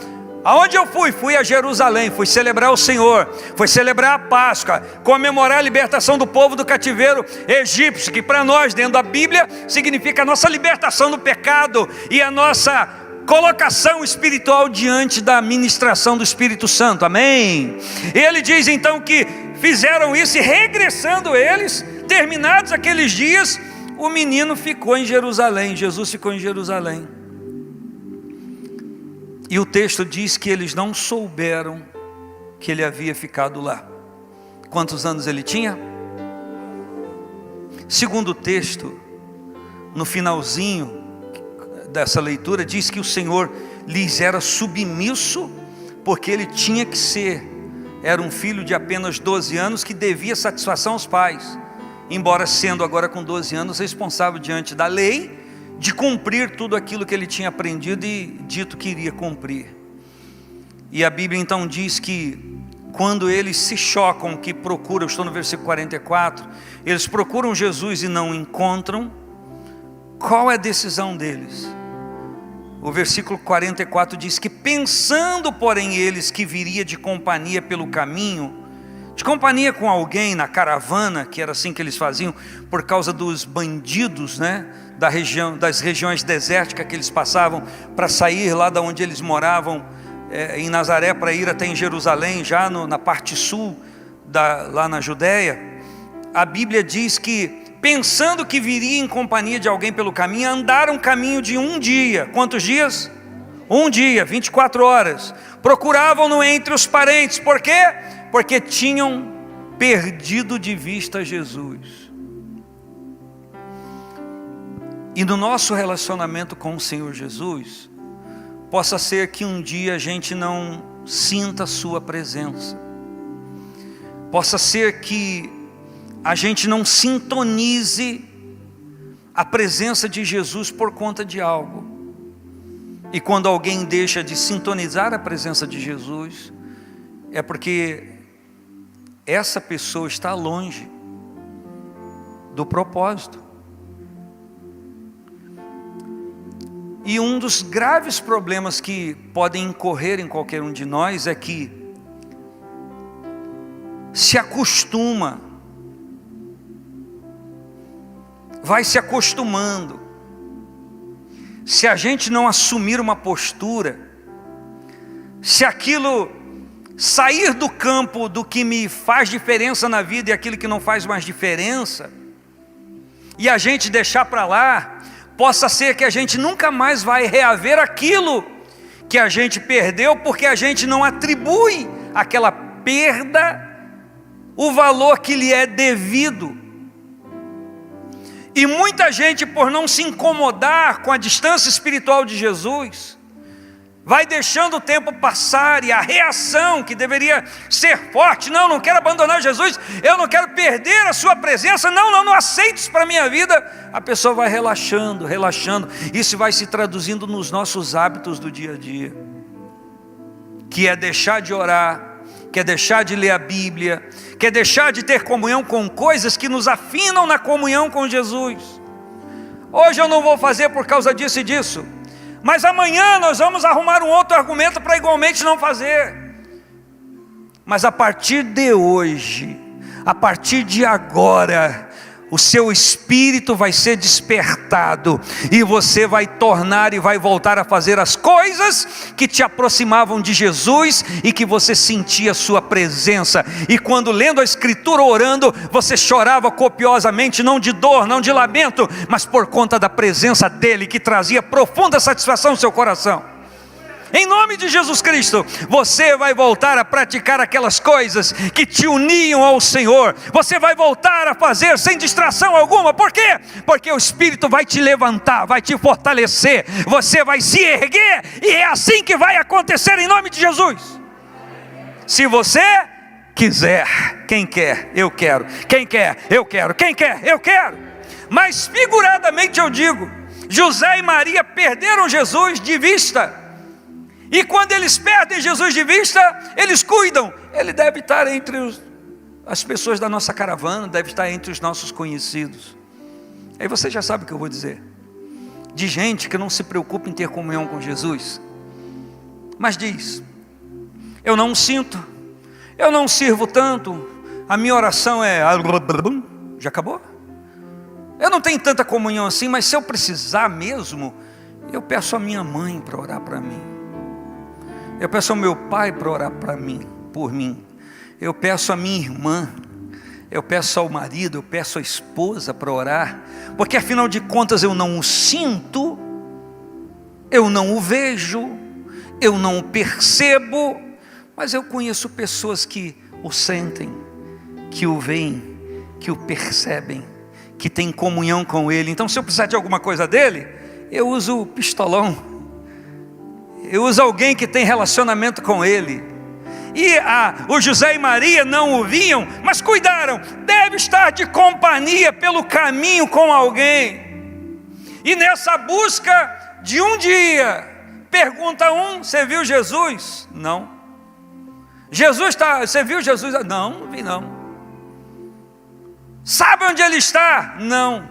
Aonde eu fui? Fui a Jerusalém, fui celebrar o Senhor, fui celebrar a Páscoa, comemorar a libertação do povo do cativeiro egípcio, que para nós, dentro da Bíblia, significa a nossa libertação do pecado e a nossa colocação espiritual diante da ministração do Espírito Santo, amém? Ele diz então que fizeram isso, e regressando eles, terminados aqueles dias, o menino ficou em Jerusalém, Jesus ficou em Jerusalém. E o texto diz que eles não souberam que ele havia ficado lá. Quantos anos ele tinha? Segundo o texto, no finalzinho dessa leitura, diz que o Senhor lhes era submisso, porque ele tinha que ser. Era um filho de apenas 12 anos que devia satisfação aos pais, embora sendo agora com 12 anos responsável diante da lei, de cumprir tudo aquilo que ele tinha aprendido e dito que iria cumprir. E a Bíblia então diz que quando eles se chocam, que procuram, eu estou no versículo 44, eles procuram Jesus e não o encontram, qual é a decisão deles? O versículo 44 diz que pensando porém eles que viria de companhia pelo caminho, de companhia com alguém na caravana, que era assim que eles faziam, por causa dos bandidos, né, das regiões desérticas que eles passavam, para sair lá de onde eles moravam, em Nazaré, para ir até em Jerusalém, já na parte sul, lá na Judéia. A Bíblia diz que, pensando que viria em companhia de alguém pelo caminho, andaram caminho de um dia. Quantos dias? Um dia, 24 horas. Procuravam-no entre os parentes. Por quê? Porque tinham perdido de vista Jesus. E no nosso relacionamento com o Senhor Jesus, possa ser que um dia a gente não sinta a sua presença. Possa ser que a gente não sintonize a presença de Jesus por conta de algo. E quando alguém deixa de sintonizar a presença de Jesus, é porque essa pessoa está longe do propósito. E um dos graves problemas que podem incorrer em qualquer um de nós é que se acostuma, vai se acostumando. Se a gente não assumir uma postura, se aquilo sair do campo do que me faz diferença na vida e aquilo que não faz mais diferença, e a gente deixar para lá, possa ser que a gente nunca mais vai reaver aquilo que a gente perdeu, porque a gente não atribui àquela perda o valor que lhe é devido. E muita gente, por não se incomodar com a distância espiritual de Jesus, vai deixando o tempo passar, e a reação que deveria ser forte, não quero abandonar Jesus, eu não quero perder a sua presença, não aceito isso para a minha vida, a pessoa vai relaxando, isso vai se traduzindo nos nossos hábitos do dia a dia, que é deixar de orar, que é deixar de ler a Bíblia, que é deixar de ter comunhão com coisas que nos afinam na comunhão com Jesus. Hoje eu não vou fazer por causa disso e disso, mas amanhã nós vamos arrumar um outro argumento para igualmente não fazer. Mas a partir de hoje, a partir de agora, o seu espírito vai ser despertado, e você vai tornar e vai voltar a fazer as coisas que te aproximavam de Jesus, e que você sentia a sua presença, e quando lendo a Escritura, orando, você chorava copiosamente, não de dor, não de lamento, mas por conta da presença dEle, que trazia profunda satisfação no seu coração. Em nome de Jesus Cristo, você vai voltar a praticar aquelas coisas que te uniam ao Senhor. Você vai voltar a fazer sem distração alguma. Por quê? Porque o Espírito vai te levantar, vai te fortalecer. Você vai se erguer, e é assim que vai acontecer em nome de Jesus. Se você quiser, quem quer, eu quero. Quem quer, eu quero. Quem quer, eu quero. Mas figuradamente eu digo, José e Maria perderam Jesus de vista. E quando eles perdem Jesus de vista, eles cuidam. Ele deve estar entre as pessoas da nossa caravana, deve estar entre os nossos conhecidos. Aí você já sabe o que eu vou dizer. De gente que não se preocupa em ter comunhão com Jesus, mas diz: eu não sinto, eu não sirvo tanto, a minha oração é... Já acabou? Eu não tenho tanta comunhão assim, mas se eu precisar mesmo, eu peço a minha mãe para orar para mim. Eu peço ao meu pai para orar por mim. Eu peço à minha irmã, eu peço ao marido, eu peço à esposa para orar, porque afinal de contas eu não o sinto, eu não o vejo, eu não o percebo, mas eu conheço pessoas que o sentem, que o veem, que o percebem, que têm comunhão com Ele. Então, se eu precisar de alguma coisa dele, eu uso o pistolão. Eu uso alguém que tem relacionamento com Ele. E o José e Maria não o viam, mas cuidaram. Deve estar de companhia pelo caminho com alguém. E nessa busca de um dia, pergunta um: você viu Jesus? Não. Você viu Jesus? Não vi não. Sabe onde Ele está? Não.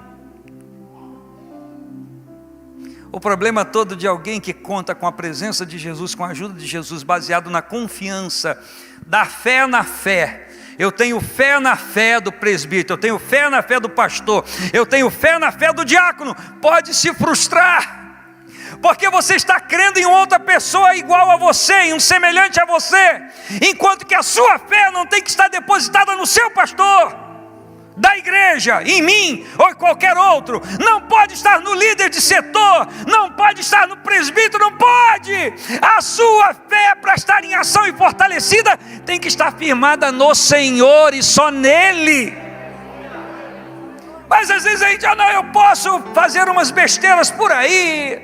O problema todo de alguém que conta com a presença de Jesus, com a ajuda de Jesus, baseado na confiança, da fé na fé. Eu tenho fé na fé do presbítero, eu tenho fé na fé do pastor, eu tenho fé na fé do diácono. Pode se frustrar, porque você está crendo em outra pessoa igual a você, em um semelhante a você, enquanto que a sua fé não tem que estar depositada no seu pastor da igreja, em mim ou em qualquer outro. Não pode estar no líder de setor, não pode estar no presbítero, não pode. A sua fé, para estar em ação e fortalecida, tem que estar firmada no Senhor e só nele. Mas às vezes a gente não, eu posso fazer umas besteiras por aí,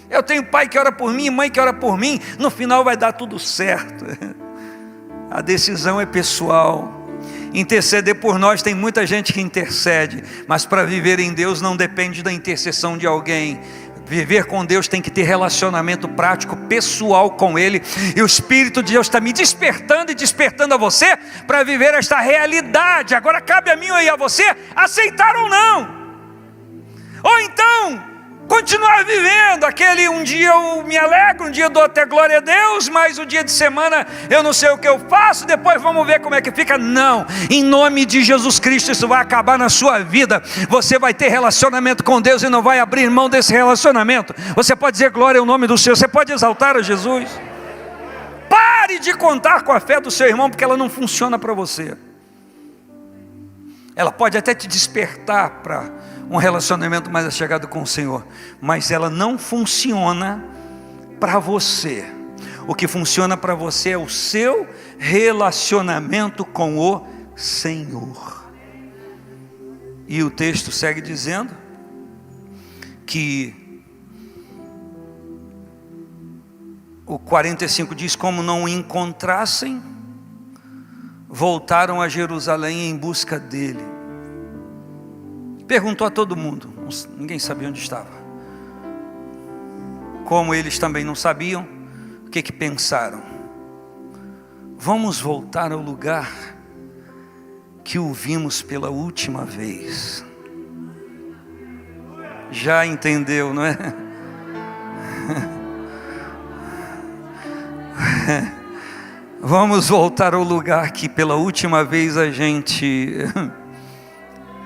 eu tenho pai que ora por mim, mãe que ora por mim, no final vai dar tudo certo. A decisão é pessoal. Interceder por nós, tem muita gente que intercede, mas para viver em Deus não depende da intercessão de alguém. Viver com Deus tem que ter relacionamento prático, pessoal com Ele. E o Espírito de Deus está me despertando e despertando a você para viver esta realidade. Agora cabe a mim e a você aceitar ou não. Ou então continuar vivendo aquele um dia eu me alegro, um dia eu dou até glória a Deus, mas o dia de semana eu não sei o que eu faço, depois vamos ver como é que fica. Não, em nome de Jesus Cristo isso vai acabar na sua vida. Você vai ter relacionamento com Deus e não vai abrir mão desse relacionamento. Você pode dizer glória ao nome do Senhor, você pode exaltar a Jesus. Pare de contar com a fé do seu irmão, porque ela não funciona para você. Ela pode até te despertar para um relacionamento mais chegado com o Senhor, mas ela não funciona para você. O que funciona para você é o seu relacionamento com o Senhor. E o texto segue dizendo que o 45 diz: como não o encontrassem, voltaram a Jerusalém em busca dele. Perguntou a todo mundo, ninguém sabia onde estava. Como eles também não sabiam, o que pensaram? Vamos voltar ao lugar que o vimos pela última vez. Já entendeu, não é? Vamos voltar ao lugar que pela última vez a gente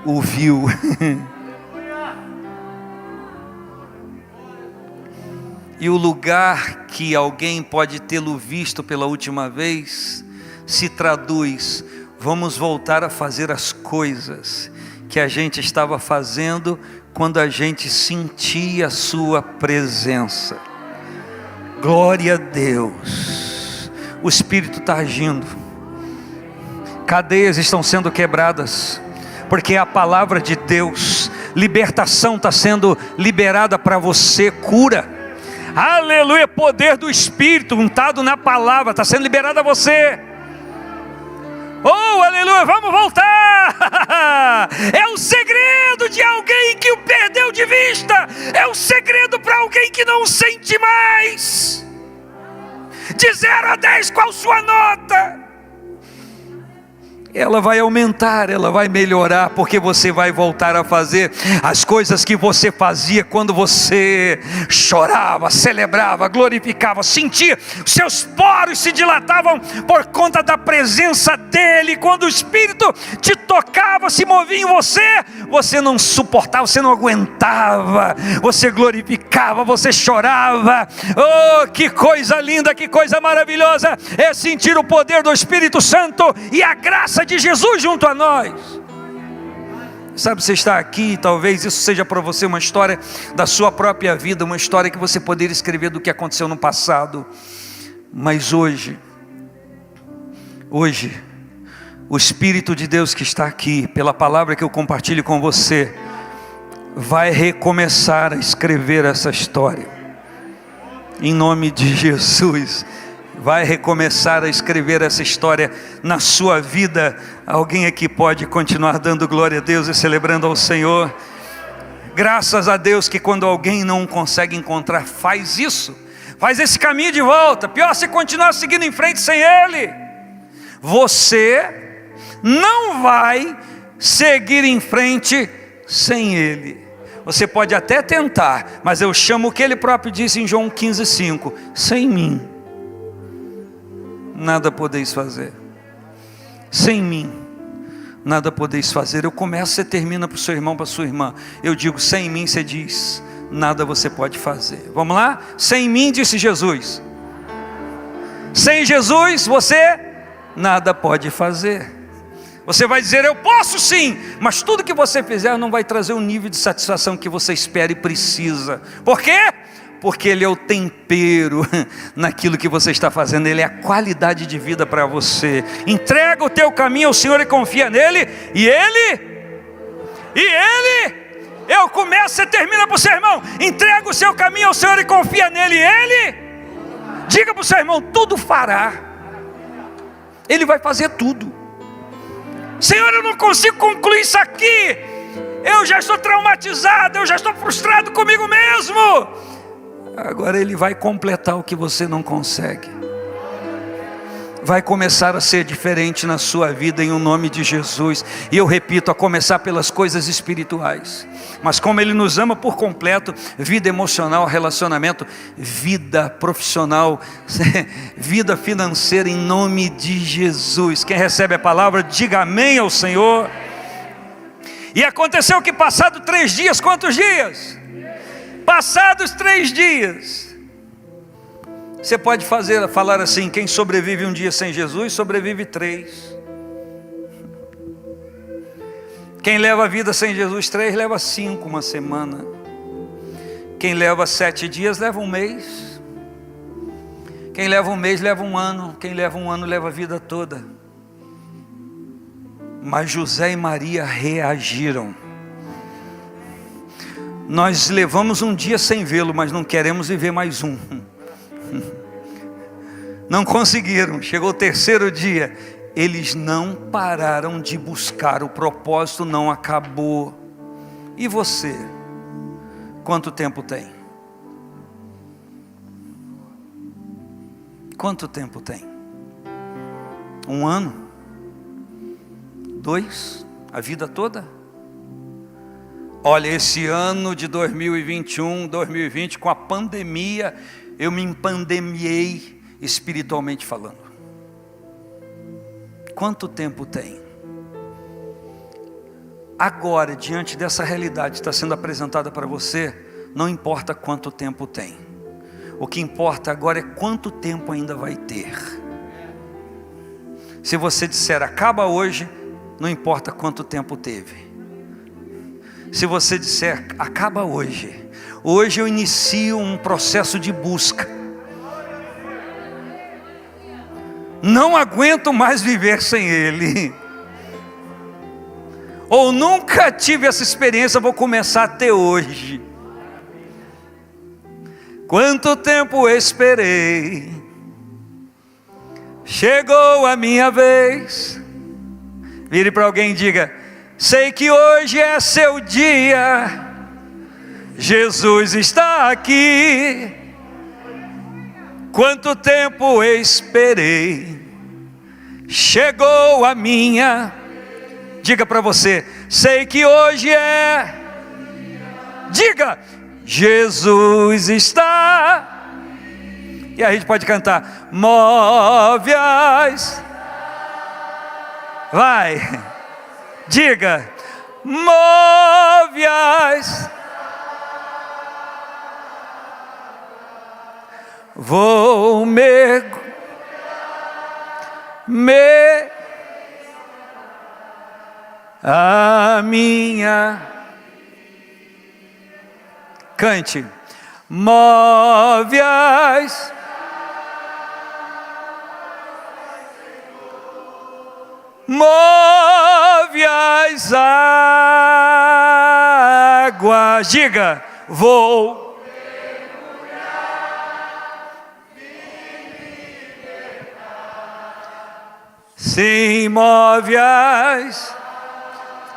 o viu. E o lugar que alguém pode tê-lo visto pela última vez se traduz: vamos voltar a fazer as coisas que a gente estava fazendo quando a gente sentia a sua presença. Glória a Deus. O Espírito está agindo, cadeias estão sendo quebradas, porque a palavra de Deus, libertação está sendo liberada para você, cura, aleluia, poder do Espírito untado na palavra, está sendo liberado a você. Oh, aleluia, vamos voltar. É o segredo de alguém que o perdeu de vista, é o segredo para alguém que não sente mais. De 0 a 10, qual sua nota? Ela vai aumentar, ela vai melhorar, porque você vai voltar a fazer as coisas que você fazia quando você chorava, celebrava, glorificava, sentia, seus poros se dilatavam por conta da presença dEle. Quando o Espírito te tocava, se movia em você, você não suportava, você não aguentava, você glorificava, você chorava. Oh, que coisa linda, que coisa maravilhosa é sentir o poder do Espírito Santo e a graça de Jesus junto a nós. Sabe, você está aqui, talvez isso seja para você uma história da sua própria vida, uma história que você poderia escrever do que aconteceu no passado, mas hoje, o Espírito de Deus que está aqui, pela palavra que eu compartilho com você, vai recomeçar a escrever essa história, em nome de Jesus. Vai recomeçar a escrever essa história na sua vida. Alguém aqui pode continuar dando glória a Deus e celebrando ao Senhor? Graças a Deus que quando alguém não consegue encontrar, faz isso, faz esse caminho de volta. Pior se continuar seguindo em frente sem Ele. Você não vai seguir em frente sem Ele. Você pode até tentar, mas eu chamo o que Ele próprio disse em João 15,5: sem mim nada podeis fazer. Sem mim nada podeis fazer. Eu começo, você termina para o seu irmão, para a sua irmã. Eu digo sem mim, você diz nada você pode fazer. Vamos lá? Sem mim, disse Jesus. Sem Jesus você nada pode fazer. Você vai dizer eu posso sim, mas tudo que você fizer não vai trazer o nível de satisfação que você espera e precisa. Por quê? Porque Ele é o tempero naquilo que você está fazendo. Ele é a qualidade de vida para você. Entrega o teu caminho ao Senhor e confia nele. E Ele, eu começo, você termina para o seu irmão. Entrega o seu caminho ao Senhor e confia nele. E Ele, diga para o seu irmão, tudo fará. Ele vai fazer tudo. Senhor, eu não consigo concluir isso aqui. eu já estou traumatizado, eu já estou frustrado comigo mesmo. Agora Ele vai completar o que você não consegue. Vai começar a ser diferente na sua vida em o nome de Jesus. E eu repito, a começar pelas coisas espirituais. Mas como Ele nos ama por completo, vida emocional, relacionamento, vida profissional, vida financeira, em nome de Jesus. Quem recebe a palavra, diga amém ao Senhor. E aconteceu que passado 3 dias, quantos dias? Passados 3 dias. Você pode falar assim: quem sobrevive um dia sem Jesus, sobrevive 3. Quem leva a vida sem Jesus 3, leva 5, uma semana. Quem leva 7 dias, leva 1 mês. Quem leva 1 mês, leva 1 ano. Quem leva 1 ano, leva a vida toda. Mas José e Maria reagiram. Nós levamos 1 dia sem vê-lo, mas não queremos viver mais 1. Não conseguiram. Chegou o 3º dia, eles não pararam de buscar. O propósito não acabou. E você? Quanto tempo tem? Quanto tempo tem? 1 ano? 2? A vida toda? Olha, esse ano de 2021, 2020, com a pandemia, eu me empandemiei espiritualmente falando. Quanto tempo tem? Agora, diante dessa realidade que está sendo apresentada para você, não importa quanto tempo tem. O que importa agora é quanto tempo ainda vai ter. Se você disser acaba hoje, não importa quanto tempo teve. Se você disser acaba hoje, hoje eu inicio um processo de busca. Não aguento mais viver sem Ele. Ou nunca tive essa experiência, vou começar a ter hoje. Quanto tempo esperei, chegou a minha vez. Vire para alguém e diga: sei que hoje é seu dia, Jesus está aqui. Quanto tempo esperei, chegou a minha. Diga para você: sei que hoje é. Diga: Jesus está. E a gente pode cantar: move as. Vai. Diga: move as. Vou a minha. Cante: move as. Move as águas. Diga: vou. Sim, move as.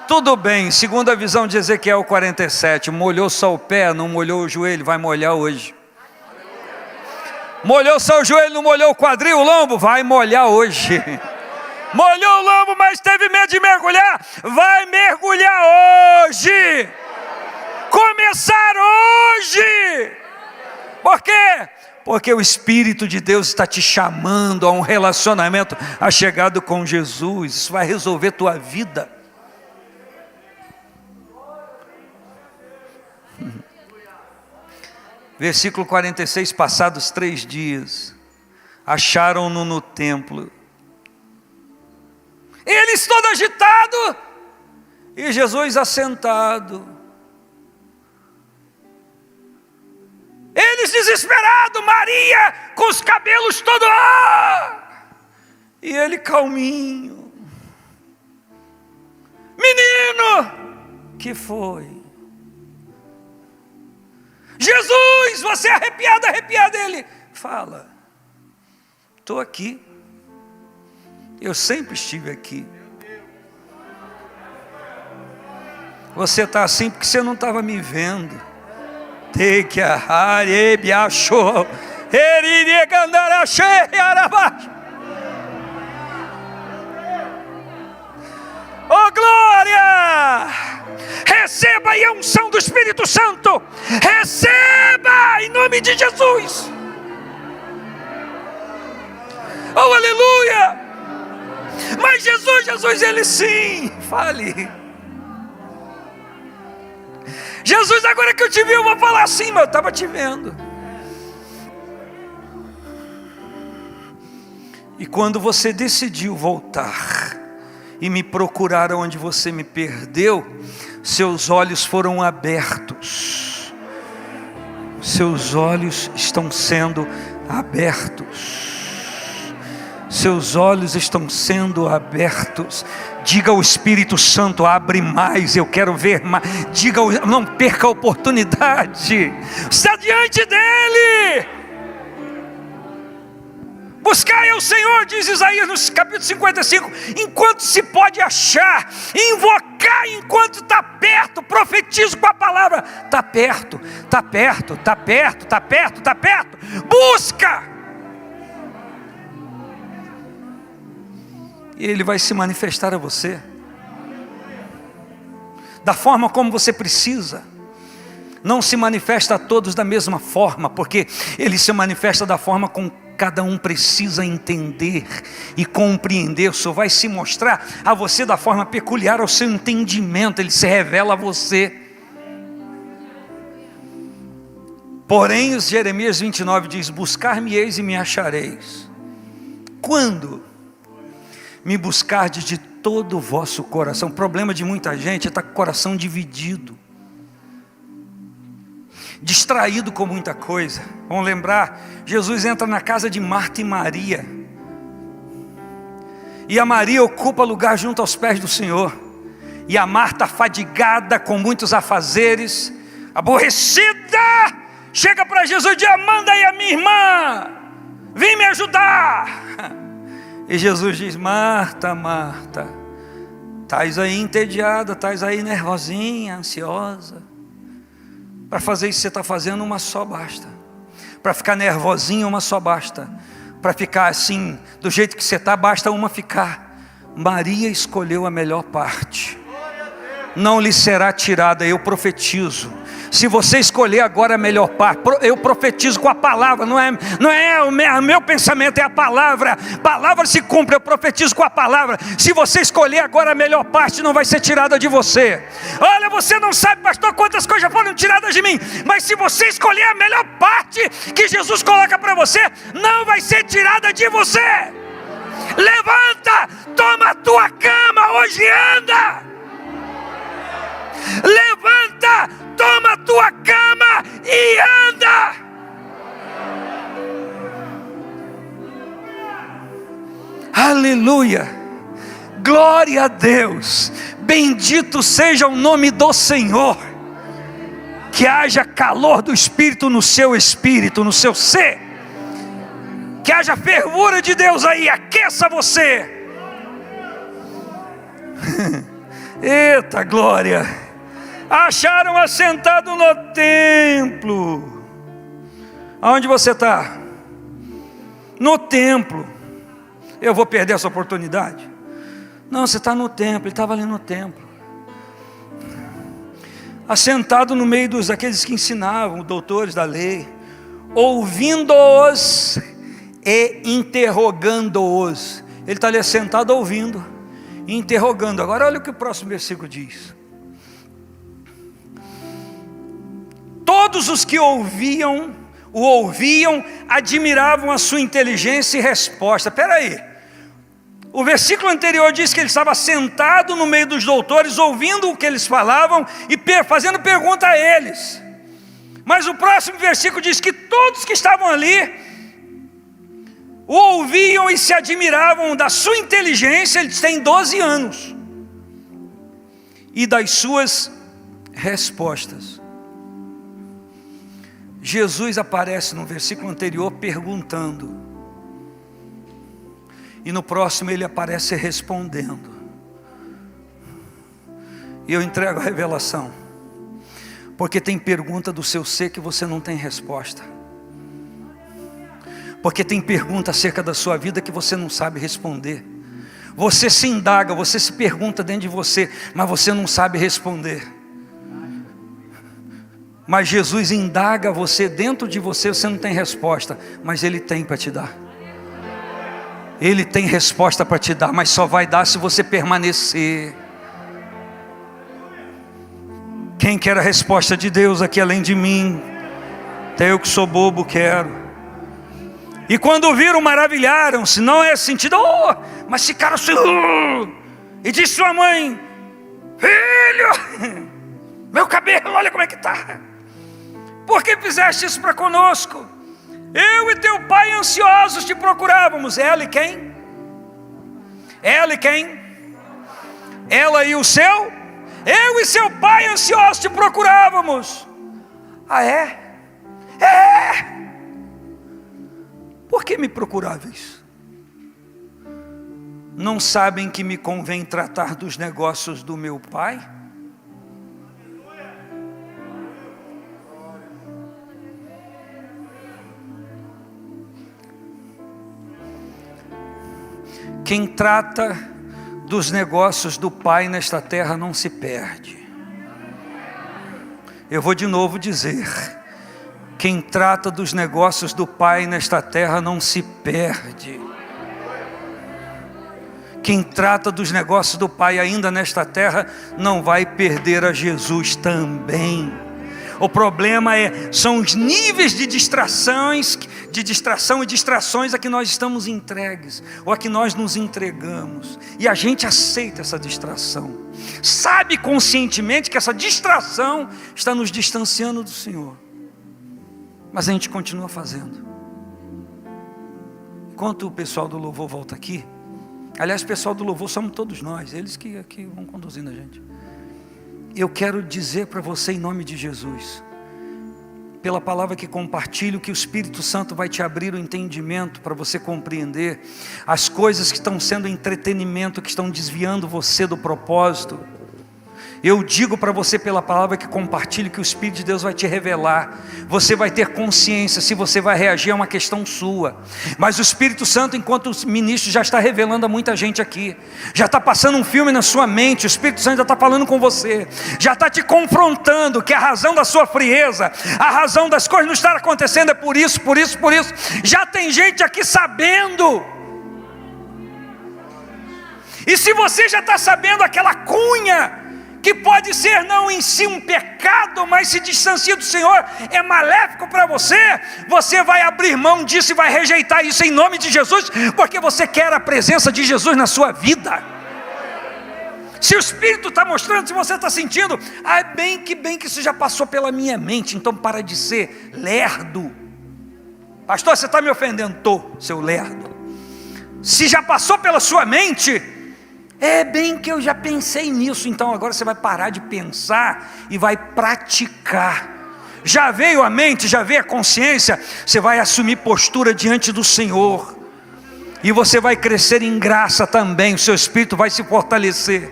Tudo bem, segundo a visão de Ezequiel 47, molhou só o pé, não molhou o joelho, vai molhar hoje. Molhou só o joelho, não molhou o quadril, o lombo, vai molhar hoje. Molhou o lombo, mas teve medo de mergulhar, vai mergulhar hoje. Começar hoje. Por quê? Porque o Espírito de Deus está te chamando a um relacionamento achegado com Jesus. Isso vai resolver tua vida. Versículo 46, passados 3 dias, acharam-no no templo. Eles todo agitado, e Jesus assentado. Eles desesperados, Maria com os cabelos todos, e ele calminho. Menino, que foi? Jesus, você é arrepiado, ele fala: estou aqui, eu sempre estive aqui. Você está assim porque você não estava me vendo. Take a harebi achou. Oh glória! Receba aí a unção do Espírito Santo. Receba em nome de Jesus. Oh aleluia! Mas Jesus, Ele sim, fale. Jesus, agora que eu te vi, eu vou falar assim, mas eu estava te vendo. E quando você decidiu voltar e me procurar onde você me perdeu, seus olhos foram abertos. Seus olhos estão sendo abertos. Seus olhos estão sendo abertos. Diga ao Espírito Santo: abre mais, eu quero ver mais. Diga, não perca a oportunidade. Está diante dele. Buscai ao Senhor, diz Isaías no capítulo 55, enquanto se pode achar. Invocar enquanto está perto. Profetizo com a palavra: está perto, está perto, está perto, está perto, está perto. Busca. E Ele vai se manifestar a você da forma como você precisa. Não se manifesta a todos da mesma forma, porque Ele se manifesta da forma como cada um precisa entender e compreender. Só vai se mostrar a você da forma peculiar ao seu entendimento. Ele se revela a você. Porém, Jeremias 29 diz: buscar-me-eis e me achareis, quando me buscardes de todo o vosso coração. O problema de muita gente é estar com o coração dividido, distraído com muita coisa. Vamos lembrar, Jesus entra na casa de Marta e Maria, e a Maria ocupa lugar junto aos pés do Senhor, e a Marta, fadigada com muitos afazeres, aborrecida, chega para Jesus e diz: manda aí a minha irmã, vem me ajudar. E Jesus diz: Marta, Marta, estás aí entediada, estás aí nervosinha, ansiosa. Para fazer isso que você está fazendo, uma só basta. Para ficar nervosinha, uma só basta. Para ficar assim, do jeito que você está, basta uma ficar. Maria escolheu a melhor parte. Não lhe será tirada, eu profetizo. Se você escolher agora a melhor parte, eu profetizo com a palavra, não é o meu pensamento, é a palavra. A palavra se cumpre, eu profetizo com a palavra. Se você escolher agora a melhor parte, não vai ser tirada de você. Olha, você não sabe, pastor, quantas coisas foram tiradas de mim, mas se você escolher a melhor parte que Jesus coloca para você, não vai ser tirada de você. Levanta, toma a tua cama, hoje anda. Levanta, toma a tua cama e anda. Aleluia, glória a Deus, bendito seja o nome do Senhor. Que haja calor do Espírito no seu espírito, no seu ser. Que haja fervura de Deus aí, aqueça você. Eita glória. Acharam assentado no templo. Aonde você está? No templo. Eu vou perder essa oportunidade? Não, você está no templo. Ele estava ali no templo, assentado no meio dos aqueles que ensinavam, doutores da lei, ouvindo-os e interrogando-os. Ele está ali assentado ouvindo e interrogando. Agora olha o que o próximo versículo diz: todos os que o ouviam, admiravam a sua inteligência e resposta. Espera aí, o versículo anterior diz que ele estava sentado no meio dos doutores, ouvindo o que eles falavam e fazendo pergunta a eles. Mas o próximo versículo diz que todos que estavam ali o ouviam e se admiravam da sua inteligência. Ele tem 12 anos. E das suas respostas. Jesus aparece no versículo anterior perguntando, e no próximo ele aparece respondendo. E eu entrego a revelação, porque tem pergunta do seu ser que você não tem resposta, porque tem pergunta acerca da sua vida que você não sabe responder. Você se indaga, você se pergunta dentro de você, mas você não sabe responder. Mas Jesus indaga você dentro de você, você não tem resposta, mas Ele tem para te dar. Ele tem resposta para te dar, mas só vai dar se você permanecer. Quem quer a resposta de Deus aqui além de mim? Até eu que sou bobo quero. E quando viram, maravilharam-se. Não é sentido, mas ficaram assim. E disse sua mãe: filho, meu cabelo, olha como é que está. Por que fizeste isso para conosco? Eu e teu pai ansiosos te procurávamos. Ela e quem? Ela e quem? Ela e o seu? Eu e seu pai ansiosos te procurávamos. Ah, é? É! Por que me procuráveis? Não sabem que me convém tratar dos negócios do meu pai? Quem trata dos negócios do pai nesta terra não se perde. Eu vou de novo dizer: quem trata dos negócios do Pai nesta terra não se perde. Quem trata dos negócios do Pai ainda nesta terra não vai perder a Jesus também. O problema são os níveis de distração e distrações a que nós estamos entregues, ou a que nós nos entregamos, e a gente aceita essa distração, sabe conscientemente que essa distração está nos distanciando do Senhor, mas a gente continua fazendo. Enquanto o pessoal do louvor volta aqui, aliás, o pessoal do louvor somos todos nós, eles que aqui vão conduzindo a gente. Eu quero dizer para você, em nome de Jesus, pela palavra que compartilho, que o Espírito Santo vai te abrir o entendimento para você compreender as coisas que estão sendo entretenimento, que estão desviando você do propósito. Eu digo para você pela palavra que compartilho, que o Espírito de Deus vai te revelar. Você vai ter consciência, se você vai reagir é uma questão sua. Mas o Espírito Santo, enquanto o ministro, já está revelando a muita gente aqui. Já está passando um filme na sua mente, o Espírito Santo já está falando com você. Já está te confrontando que a razão da sua frieza, a razão das coisas não estar acontecendo é por isso, por isso, por isso. Já tem gente aqui sabendo. E se você já está sabendo aquela cunha, que pode ser não em si um pecado, mas se distancia do Senhor, é maléfico para você, você vai abrir mão disso e vai rejeitar isso em nome de Jesus, porque você quer a presença de Jesus na sua vida. Se o Espírito está mostrando, se você está sentindo, bem que isso já passou pela minha mente, então para de ser lerdo. Pastor, você está me ofendendo? Tô, seu lerdo. Se já passou pela sua mente, é bem que eu já pensei nisso, então agora você vai parar de pensar e vai praticar. Já veio a mente, já veio a consciência, você vai assumir postura diante do Senhor, e você vai crescer em graça também, o seu espírito vai se fortalecer,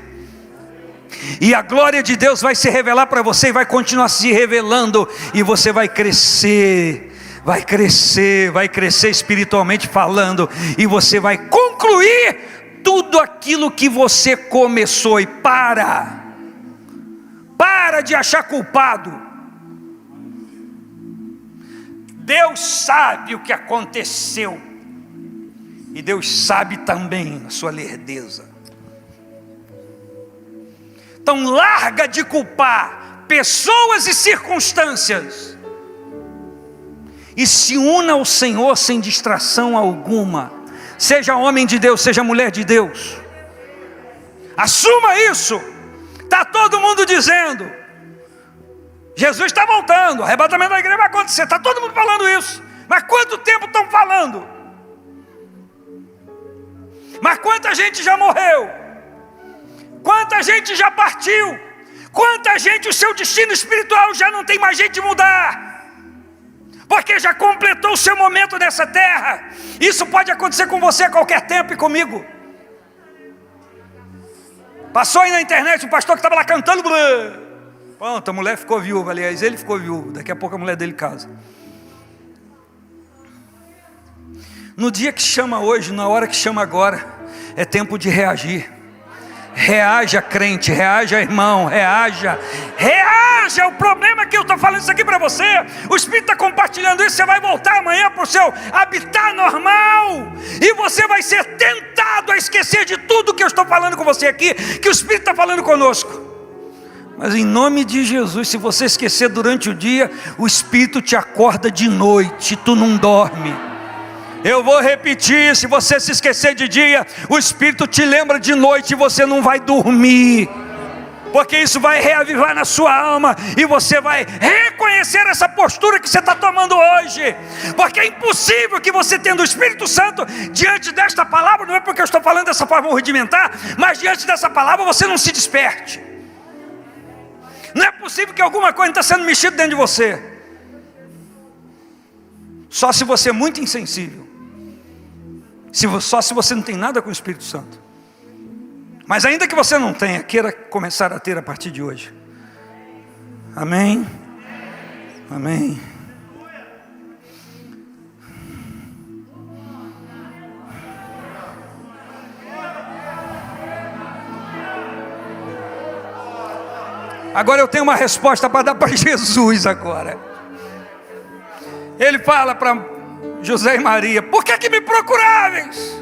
e a glória de Deus vai se revelar para você, e vai continuar se revelando, e você vai crescer, vai crescer espiritualmente falando, e você vai concluir tudo aquilo que você começou. E para de achar culpado. Deus sabe o que aconteceu, e Deus sabe também a sua lerdeza. Então larga de culpar pessoas e circunstâncias, e se una ao Senhor sem distração alguma. Seja homem de Deus, seja mulher de Deus, assuma isso. Está todo mundo dizendo, Jesus está voltando, o arrebatamento da igreja vai acontecer, está todo mundo falando isso, mas quanto tempo estão falando? Mas quanta gente já morreu, quanta gente já partiu, quanta gente o seu destino espiritual já não tem mais jeito de mudar, porque já completou o seu momento nessa terra. Isso pode acontecer com você a qualquer tempo e comigo. Passou aí na internet o pastor que estava lá cantando. Pronto, a mulher ficou viúva, aliás, ele ficou viúvo. Daqui a pouco a mulher dele casa. No dia que chama hoje, na hora que chama agora, é tempo de reagir. Reaja, crente, reaja, irmão, reaja. O problema é que eu estou falando isso aqui para você. O Espírito está compartilhando isso. Você vai voltar amanhã para o seu habitat normal, e você vai ser tentado a esquecer de tudo que eu estou falando com você aqui, que o Espírito está falando conosco. Mas em nome de Jesus, se você esquecer durante o dia, o Espírito te acorda de noite, tu não dorme. Eu vou repetir: se você se esquecer de dia, o Espírito te lembra de noite e você não vai dormir, porque isso vai reavivar na sua alma, e você vai reconhecer essa postura que você está tomando hoje, porque é impossível que você, tendo o Espírito Santo diante desta palavra, não é porque eu estou falando dessa forma rudimentar, mas diante dessa palavra você não se desperte. Não é possível que alguma coisa está sendo mexida dentro de você, só se você é muito insensível, só se você não tem nada com o Espírito Santo. Mas ainda que você não tenha, queira começar a ter a partir de hoje. Amém? Amém. Agora eu tenho uma resposta para dar para Jesus agora. Ele fala para José e Maria: por que me procuráveis?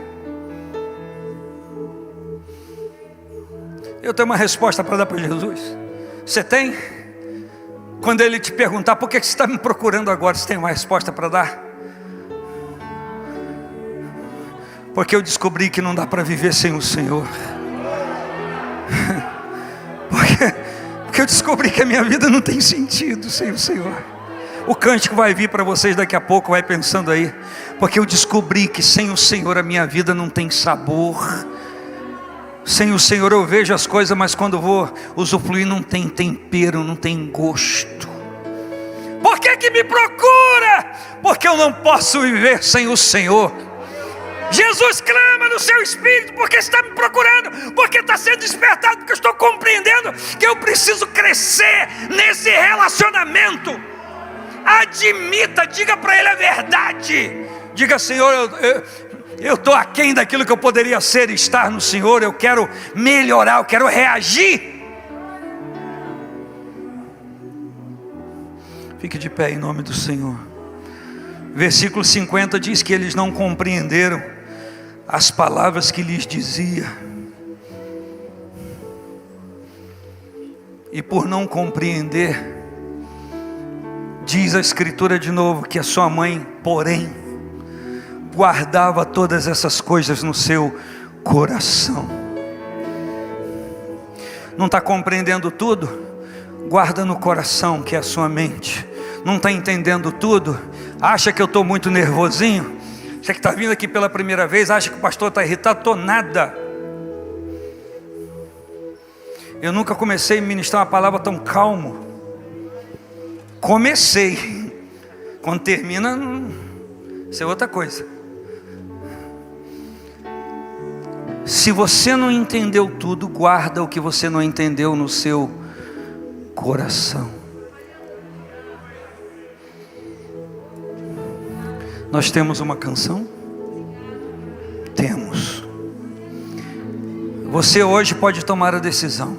Eu tenho uma resposta para dar para Jesus. Você tem? Quando ele te perguntar por que você está me procurando agora, você tem uma resposta para dar? Porque eu descobri que não dá para viver sem o Senhor. Porque eu descobri que a minha vida não tem sentido sem o Senhor. O cântico vai vir para vocês daqui a pouco, vai pensando aí. Porque eu descobri que sem o Senhor a minha vida não tem sabor. Sem o Senhor eu vejo as coisas, mas quando vou usufruir não tem tempero, não tem gosto. Por que me procura? Porque eu não posso viver sem o Senhor. Jesus clama no seu espírito: porque está me procurando, porque está sendo despertado, porque eu estou compreendendo que eu preciso crescer nesse relacionamento. Admita, diga para Ele a verdade. Diga: Senhor, eu estou aquém daquilo que eu poderia ser e estar no Senhor. Eu quero melhorar, eu quero reagir. Fique de pé em nome do Senhor. Versículo 50 diz que eles não compreenderam as palavras que lhes dizia, e por não compreender, diz a Escritura de novo, que a sua mãe, porém, guardava todas essas coisas no seu coração. Não está compreendendo tudo? Guarda no coração, que é a sua mente. Não está entendendo tudo? Acha que eu estou muito nervosinho? Você que está vindo aqui pela primeira vez, acha que o pastor está irritado? Estou nada. Eu nunca comecei a ministrar uma palavra tão calmo. Comecei. Quando termina, isso é outra coisa. Se você não entendeu tudo, guarda o que você não entendeu no seu coração. Nós temos uma canção? Temos. Você hoje pode tomar a decisão.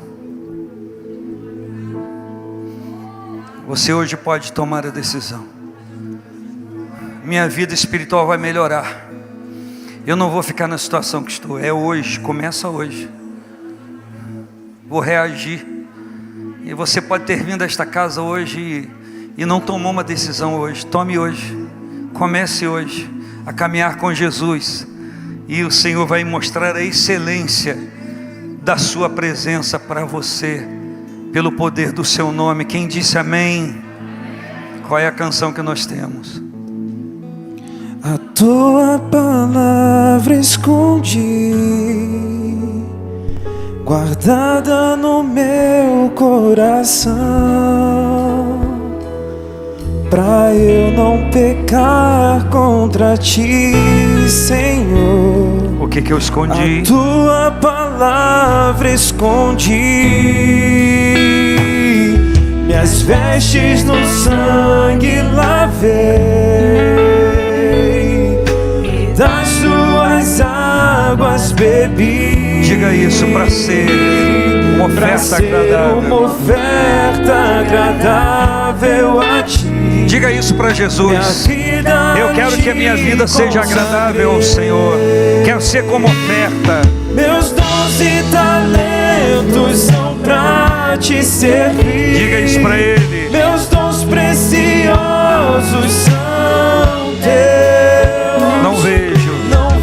Você hoje pode tomar a decisão. Minha vida espiritual vai melhorar. Eu não vou ficar na situação que estou. É hoje, começa hoje. Vou reagir. E você pode ter vindo a esta casa hoje e não tomou uma decisão hoje. Tome hoje. Comece hoje a caminhar com Jesus, e o Senhor vai mostrar a excelência da sua presença para você, pelo poder do seu nome. Quem disse amém? Qual é a canção que nós temos? A tua palavra escondi, guardada no meu coração, pra eu não pecar contra ti, Senhor. O O que eu escondi? A tua palavra escondi, minhas vestes no sangue lavei, das tuas águas bebi. Diga isso para ser uma oferta agradável. Uma oferta agradável a ti. Diga isso para Jesus. Eu quero que a minha vida seja agradável ao Senhor. Quero ser como oferta. Meus dons e talentos são para te servir. Diga isso para Ele. Meus dons preciosos são teus. Não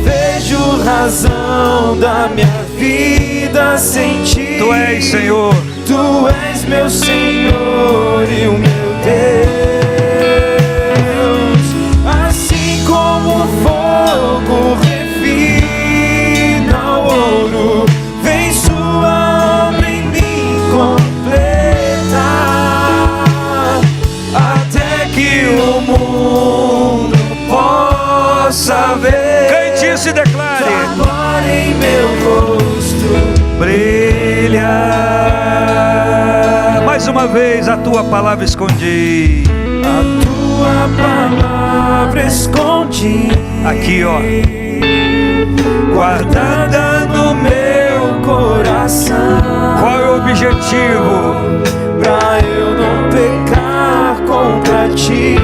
vejo razão da minha vida sem ti. Tu és, Senhor. Tu és meu Senhor e o meu Deus. Assim como o fogo refina o ouro, vem sua obra em mim completa, até que o mundo possa ver. Cante isso e declare. Tua glória em meu rosto brilha. Mais uma vez, a tua palavra escondi. A tua palavra escondi. Aqui, ó. Guardada no meu coração. Qual é o objetivo? Pra eu não pecar contra ti,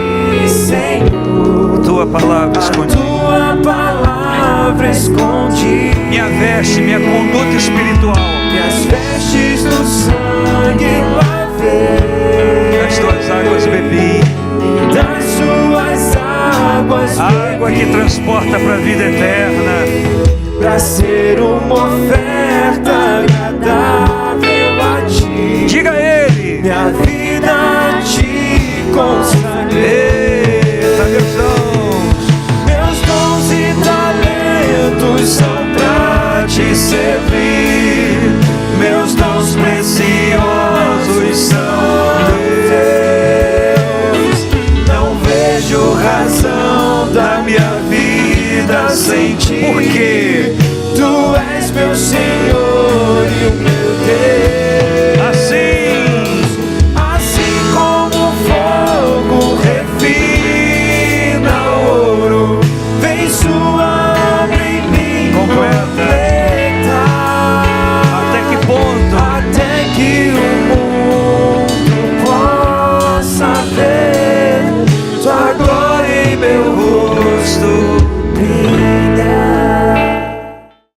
Senhor. Tua palavra escondi. A tua palavra escondi. Minha veste, minha conduta espiritual. Minhas vestes no sangue lavei. Das tuas águas bebi. Das suas águas A água que transporta para a vida eterna. Pra ser uma oferta agradável a ti. Diga a Ele. Minha vida a ti consagrei. Eita, meus dons. Meus dons e talentos são pra te servir. Meus dons preciosos são teus. Não vejo razão da minha vida sem ti. Por quê? Tu és meu Senhor e o meu Deus. Assim como o fogo refina o ouro, vem sua obra em mim completa. Até que ponto? Até que o mundo possa ver tua glória em meu rosto brilha.